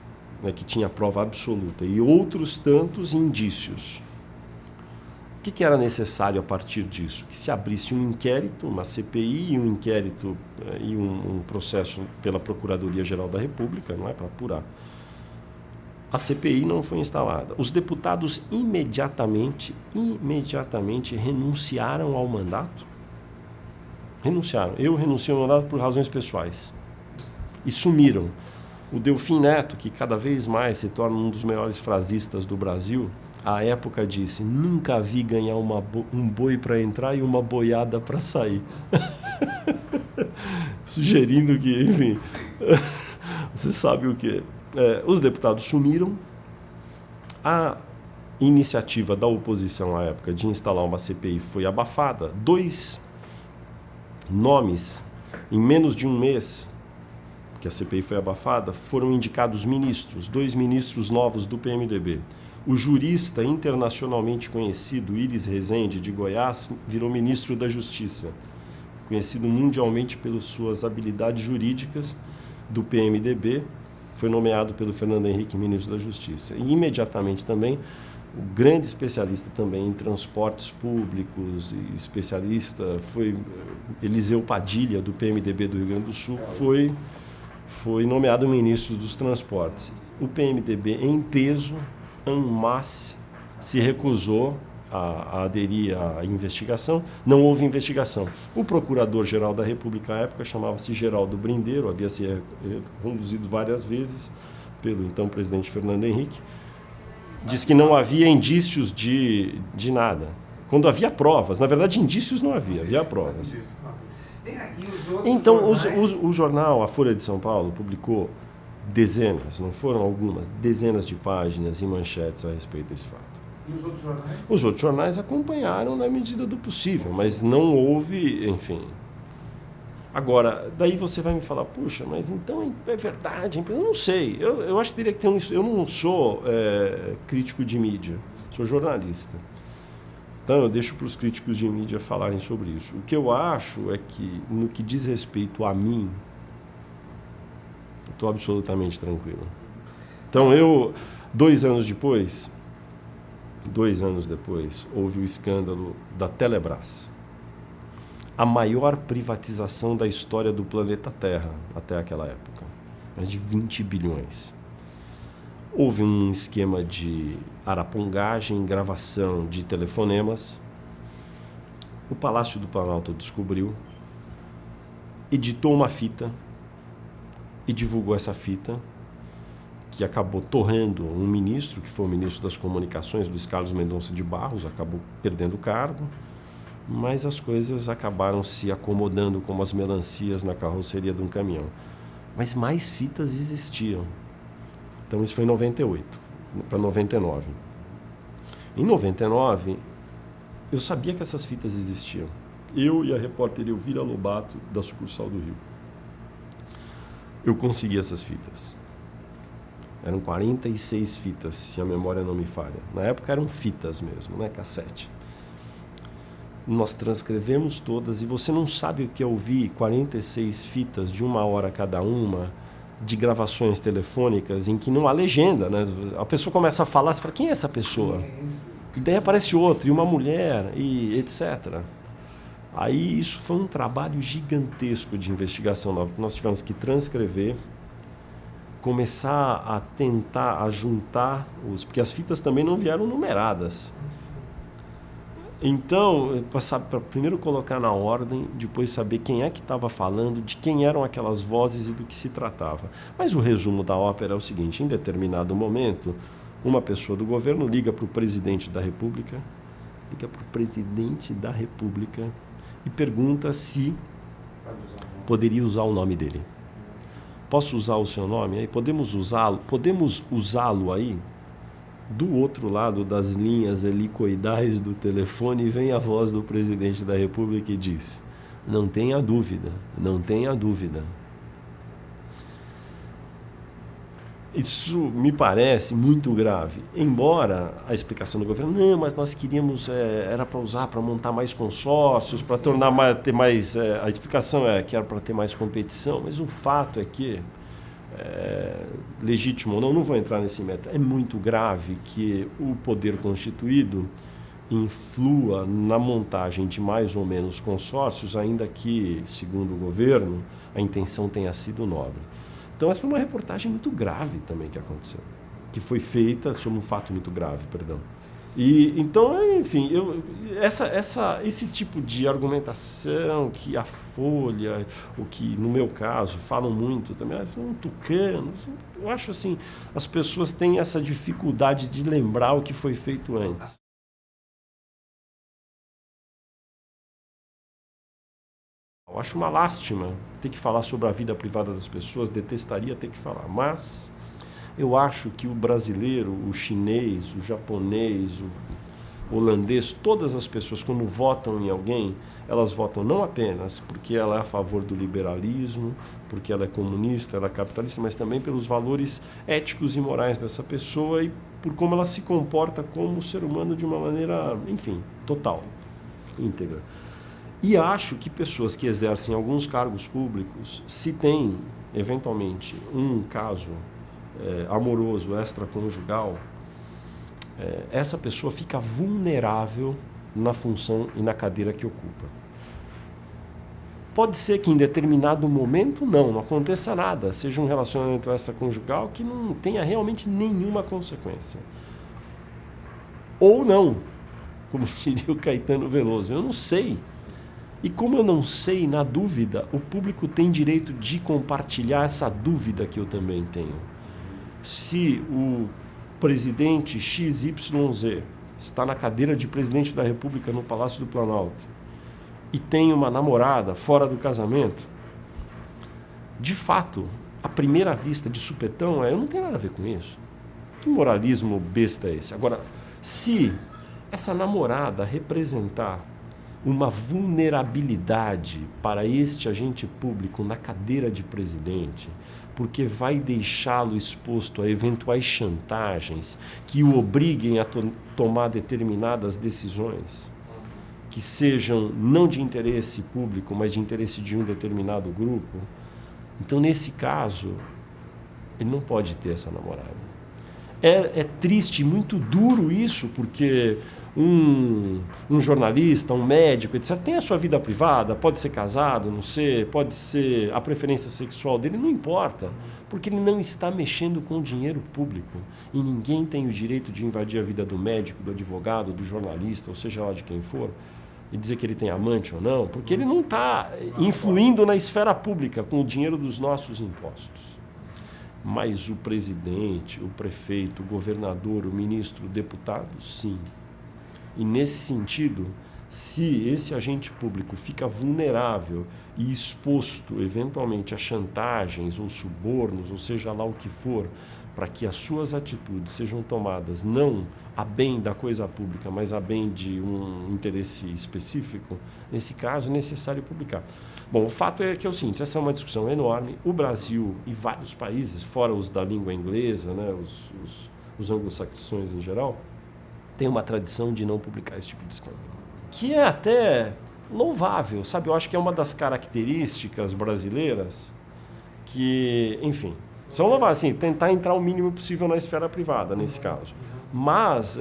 que tinha prova absoluta, e outros tantos indícios. O que era necessário a partir disso? Que se abrisse um inquérito, uma CPI, um inquérito e um processo pela Procuradoria-Geral da República, não é, para apurar. A CPI não foi instalada. Os deputados imediatamente renunciaram ao mandato. Renunciaram. Eu renunciei ao mandato por razões pessoais. E sumiram. O Delfim Neto, que cada vez mais se torna um dos melhores frasistas do Brasil, à época disse: nunca vi ganhar um boi para entrar e uma boiada para sair. Sugerindo que, enfim, você sabe o que. Os deputados sumiram. A iniciativa da oposição à época de instalar uma CPI foi abafada. 2 nomes, em menos de um mês que a CPI foi abafada, foram indicados ministros, 2 ministros novos do PMDB. O jurista internacionalmente conhecido Iris Rezende, de Goiás, virou ministro da Justiça, conhecido mundialmente pelas suas habilidades jurídicas do PMDB, foi nomeado pelo Fernando Henrique ministro da Justiça. E imediatamente também, o grande especialista também em transportes públicos, e especialista, foi Eliseu Padilha, do PMDB do Rio Grande do Sul, foi nomeado ministro dos transportes. O PMDB, em peso, en masse, se recusou a aderir à investigação. Não houve investigação. O procurador-geral da República à época chamava-se Geraldo Brindeiro, havia sido conduzido várias vezes pelo então presidente Fernando Henrique, disse que não havia indícios de nada. Quando havia provas, na verdade indícios não havia provas. Então o jornal, a Folha de São Paulo, publicou dezenas, não foram algumas, dezenas de páginas e manchetes a respeito desse fato. E os outros jornais? Os outros jornais acompanharam na medida do possível, mas não houve, enfim. Agora, daí você vai me falar, puxa, mas então é verdade? Eu não sei, eu acho que teria que ter um... Eu não sou crítico de mídia, sou jornalista. Então eu deixo para os críticos de mídia falarem sobre isso. O que eu acho é que, no que diz respeito a mim, eu estou absolutamente tranquilo. Então 2 anos depois, houve o escândalo da Telebrás. A maior privatização da história do planeta Terra até aquela época. Mais de 20 bilhões. Houve um esquema de arapongagem, gravação de telefonemas. O Palácio do Planalto descobriu, editou uma fita e divulgou essa fita, que acabou torrando um ministro, que foi o ministro das Comunicações, Luiz Carlos Mendonça de Barros, acabou perdendo o cargo, mas as coisas acabaram se acomodando como as melancias na carroceria de um caminhão. Mas mais fitas existiam. Então isso foi em 98 para 99. Em 99, eu sabia que essas fitas existiam. Eu e a repórter Elvira Lobato, da sucursal do Rio. Eu consegui essas fitas. Eram 46 fitas, se a memória não me falha. Na época eram fitas mesmo, não é cassete. Nós transcrevemos todas e você não sabe o que é ouvir 46 fitas de 1 hora cada uma, de gravações telefônicas em que não há legenda, né? A pessoa começa a falar, você fala, quem é essa pessoa? E daí aparece outro, e uma mulher, e etc. Aí isso foi um trabalho gigantesco de investigação. Nós tivemos que transcrever, começar a tentar juntar porque as fitas também não vieram numeradas. Então, para primeiro colocar na ordem, depois saber quem é que estava falando, de quem eram aquelas vozes e do que se tratava. Mas o resumo da ópera é o seguinte: em determinado momento, uma pessoa do governo liga para o presidente da República, e pergunta se poderia usar o nome dele. Posso usar o seu nome aí? Podemos usá-lo aí? Do outro lado das linhas helicoidais do telefone vem a voz do presidente da República e diz: não tenha dúvida, não tenha dúvida. Isso me parece muito grave, embora a explicação do governo, não, mas nós queríamos, era para usar, para montar mais consórcios, para ter mais, a explicação é que era para ter mais competição, mas o fato é que, legítimo ou não vou entrar nesse método, é muito grave que o poder constituído influa na montagem de mais ou menos consórcios, ainda que, segundo o governo, a intenção tenha sido nobre. Então, essa foi uma reportagem muito grave também que aconteceu, que foi feita sobre um fato muito grave, perdão. E então, enfim, esse tipo de argumentação que a Folha, o que no meu caso falam muito também, um tucano, eu acho assim, as pessoas têm essa dificuldade de lembrar o que foi feito antes. Eu acho uma lástima ter que falar sobre a vida privada das pessoas, detestaria ter que falar, mas eu acho que o brasileiro, o chinês, o japonês, o holandês, todas as pessoas, quando votam em alguém, elas votam não apenas porque ela é a favor do liberalismo, porque ela é comunista, ela é capitalista, mas também pelos valores éticos e morais dessa pessoa e por como ela se comporta como ser humano de uma maneira, enfim, total, íntegra. E acho que pessoas que exercem alguns cargos públicos, se tem, eventualmente, um caso amoroso, extraconjugal, essa pessoa fica vulnerável na função e na cadeira que ocupa. Pode ser que em determinado momento não aconteça nada, seja um relacionamento extraconjugal que não tenha realmente nenhuma consequência. Ou não, como diria o Caetano Veloso, eu não sei. E como eu não sei, na dúvida, o público tem direito de compartilhar essa dúvida que eu também tenho. Se o presidente XYZ está na cadeira de presidente da República no Palácio do Planalto e tem uma namorada fora do casamento, de fato, à primeira vista de supetão, eu não tenho nada a ver com isso. Que moralismo besta é esse? Agora, se essa namorada representar uma vulnerabilidade para este agente público na cadeira de presidente, porque vai deixá-lo exposto a eventuais chantagens que o obriguem a tomar determinadas decisões, que sejam não de interesse público, mas de interesse de um determinado grupo. Então, nesse caso, ele não pode ter essa namorada. É triste, muito duro isso, porque um jornalista, um médico, etc., tem a sua vida privada, pode ser casado, não ser, pode ser a preferência sexual dele, não importa, porque ele não está mexendo com o dinheiro público. E ninguém tem o direito de invadir a vida do médico, do advogado, do jornalista, ou seja lá de quem for, e dizer que ele tem amante ou não, porque ele não está influindo na esfera pública com o dinheiro dos nossos impostos. Mas o presidente, o prefeito, o governador, o ministro, o deputado, sim. E nesse sentido, se esse agente público fica vulnerável e exposto eventualmente a chantagens ou subornos, ou seja lá o que for, para que as suas atitudes sejam tomadas não a bem da coisa pública, mas a bem de um interesse específico, nesse caso é necessário publicar. Bom, o fato é que é o seguinte, essa é uma discussão enorme. O Brasil e vários países, fora os da língua inglesa, né, os anglo-saxões em geral, tem uma tradição de não publicar esse tipo de escândalo, que é até louvável, sabe? Eu acho que é uma das características brasileiras que, enfim, são louváveis, assim, tentar entrar o mínimo possível na esfera privada, nesse caso. Mas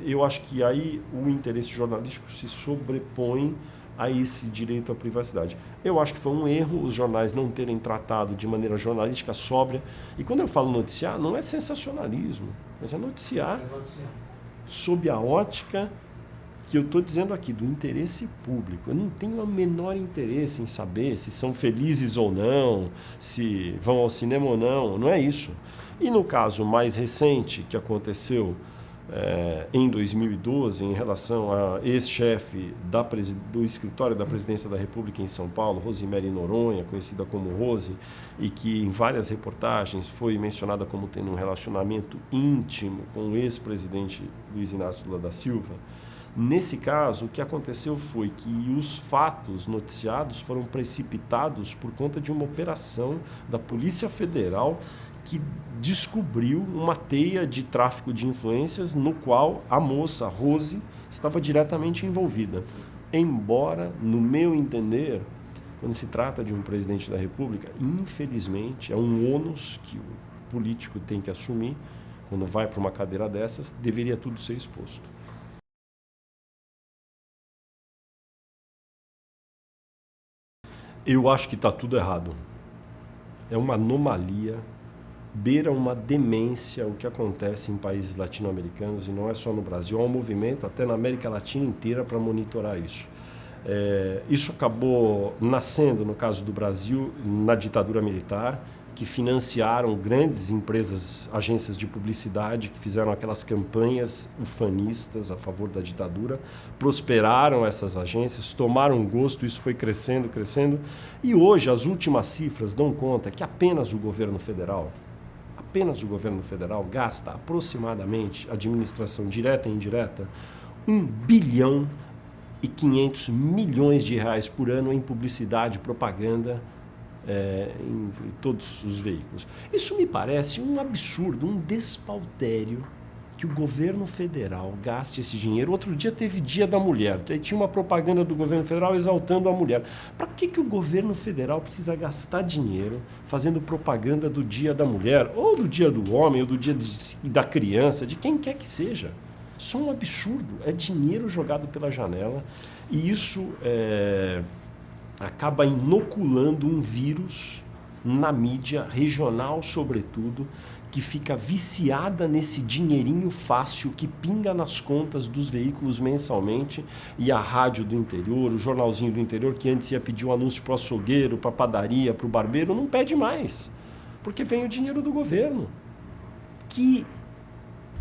eu acho que aí o interesse jornalístico se sobrepõe a esse direito à privacidade. Eu acho que foi um erro os jornais não terem tratado de maneira jornalística sóbria. E quando eu falo noticiar, não é sensacionalismo, mas é noticiar sob a ótica que eu estou dizendo aqui, do interesse público. Eu não tenho o menor interesse em saber se são felizes ou não, se vão ao cinema ou não, não é isso. E no caso mais recente que aconteceu em 2012, em relação a ex-chefe do escritório da Presidência da República em São Paulo, Rosemary Noronha, conhecida como Rose, e que em várias reportagens foi mencionada como tendo um relacionamento íntimo com o ex-presidente Luiz Inácio Lula da Silva. Nesse caso, o que aconteceu foi que os fatos noticiados foram precipitados por conta de uma operação da Polícia Federal que descobriu uma teia de tráfico de influências no qual a moça, Rose, estava diretamente envolvida. Embora, no meu entender, quando se trata de um presidente da República, infelizmente, é um ônus que o político tem que assumir, quando vai para uma cadeira dessas, deveria tudo ser exposto. Eu acho que está tudo errado. É uma anomalia, beira uma demência o que acontece em países latino-americanos, e não é só no Brasil. Há um movimento até na América Latina inteira para monitorar isso. Isso acabou nascendo, no caso do Brasil, na ditadura militar, que financiaram grandes empresas, agências de publicidade, que fizeram aquelas campanhas ufanistas a favor da ditadura, prosperaram essas agências, tomaram gosto, isso foi crescendo, crescendo, e hoje as últimas cifras dão conta que apenas o governo federal gasta aproximadamente, administração direta e indireta, 1 bilhão e 500 milhões de reais por ano em publicidade, propaganda, em todos os veículos. Isso me parece um absurdo, um despautério que o governo federal gaste esse dinheiro. Outro dia teve Dia da Mulher, tinha uma propaganda do governo federal exaltando a mulher. Para que o governo federal precisa gastar dinheiro fazendo propaganda do Dia da Mulher, ou do Dia do Homem, ou do Dia da Criança, de quem quer que seja? Isso é um absurdo, é dinheiro jogado pela janela, e isso acaba inoculando um vírus na mídia regional, sobretudo, que fica viciada nesse dinheirinho fácil que pinga nas contas dos veículos mensalmente, e a rádio do interior, o jornalzinho do interior, que antes ia pedir um anúncio para o açougueiro, para a padaria, para o barbeiro, não pede mais, porque vem o dinheiro do governo. Que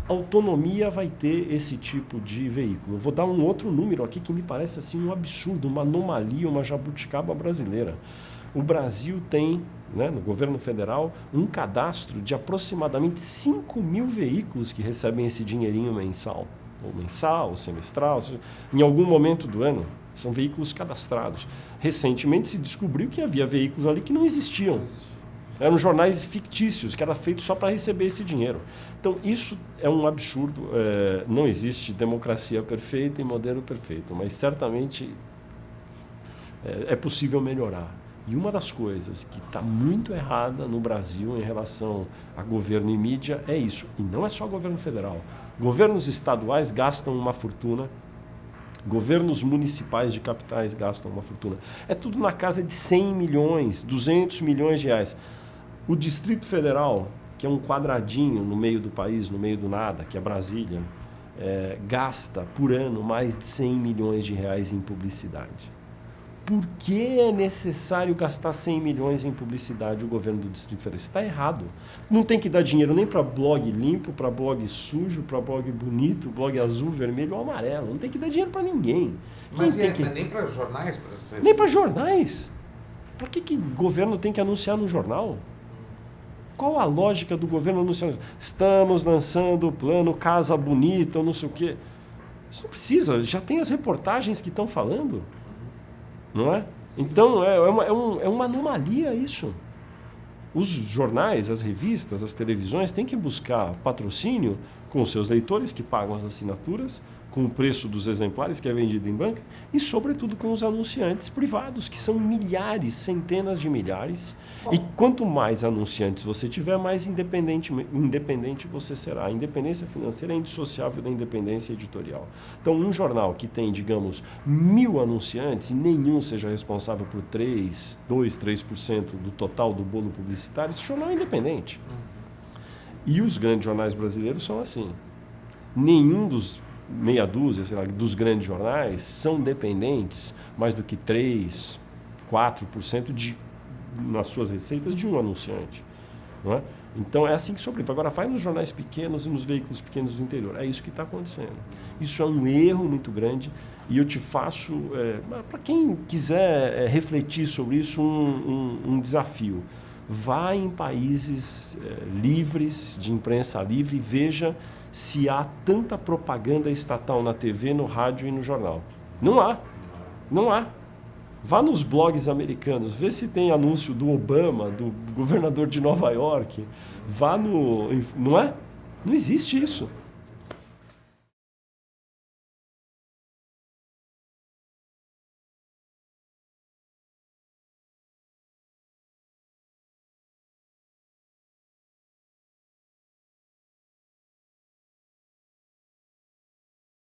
autonomia vai ter esse tipo de veículo? Eu vou dar um outro número aqui que me parece assim um absurdo, uma anomalia, uma jabuticaba brasileira. O Brasil tem, no governo federal, um cadastro de aproximadamente 5 mil veículos que recebem esse dinheirinho mensal, ou semestral, em algum momento do ano. São veículos cadastrados. Recentemente se descobriu que havia veículos ali que não existiam. Eram jornais fictícios, que era feito só para receber esse dinheiro. Então, isso é um absurdo. Não existe democracia perfeita e modelo perfeito, mas certamente é possível melhorar. E uma das coisas que está muito errada no Brasil em relação a governo e mídia é isso. E não é só governo federal. Governos estaduais gastam uma fortuna, governos municipais de capitais gastam uma fortuna. É tudo na casa de 100 milhões, 200 milhões de reais. O Distrito Federal, que é um quadradinho no meio do país, no meio do nada, que é Brasília, gasta por ano mais de 100 milhões de reais em publicidade. Por que é necessário gastar 100 milhões em publicidade o governo do Distrito Federal? Isso está errado. Não tem que dar dinheiro nem para blog limpo, para blog sujo, para blog bonito, blog azul, vermelho ou amarelo. Não tem que dar dinheiro para ninguém. Mas nem para jornais? Nem para jornais. Para que governo tem que anunciar no jornal? Qual a lógica do governo anunciando? Estamos lançando o plano Casa Bonita ou não sei o quê. Isso não precisa, já tem as reportagens que estão falando. Não é? Então, é uma anomalia isso. Os jornais, as revistas, as televisões têm que buscar patrocínio com os seus leitores que pagam as assinaturas, com o preço dos exemplares que é vendido em banca e, sobretudo, com os anunciantes privados, que são milhares, centenas de milhares. E quanto mais anunciantes você tiver, mais independente você será. A independência financeira é indissociável da independência editorial. Então, um jornal que tem, digamos, 1.000 anunciantes e nenhum seja responsável por 3% do total do bolo publicitário, esse jornal é independente. E os grandes jornais brasileiros são assim. Nenhum dos meia dúzia, sei lá, dos grandes jornais são dependentes mais do que 3%, 4% nas suas receitas de um anunciante. Não é? Então é assim que sobrevive. Agora vai nos jornais pequenos e nos veículos pequenos do interior. É isso que está acontecendo. Isso é um erro muito grande e eu te faço, para quem quiser refletir sobre isso, um desafio. Vá em países livres, de imprensa livre, e veja se há tanta propaganda estatal na TV, no rádio e no jornal. Não há. Não há. Vá nos blogs americanos, vê se tem anúncio do Obama, do governador de Nova York. Vá no... Não é? Não existe isso.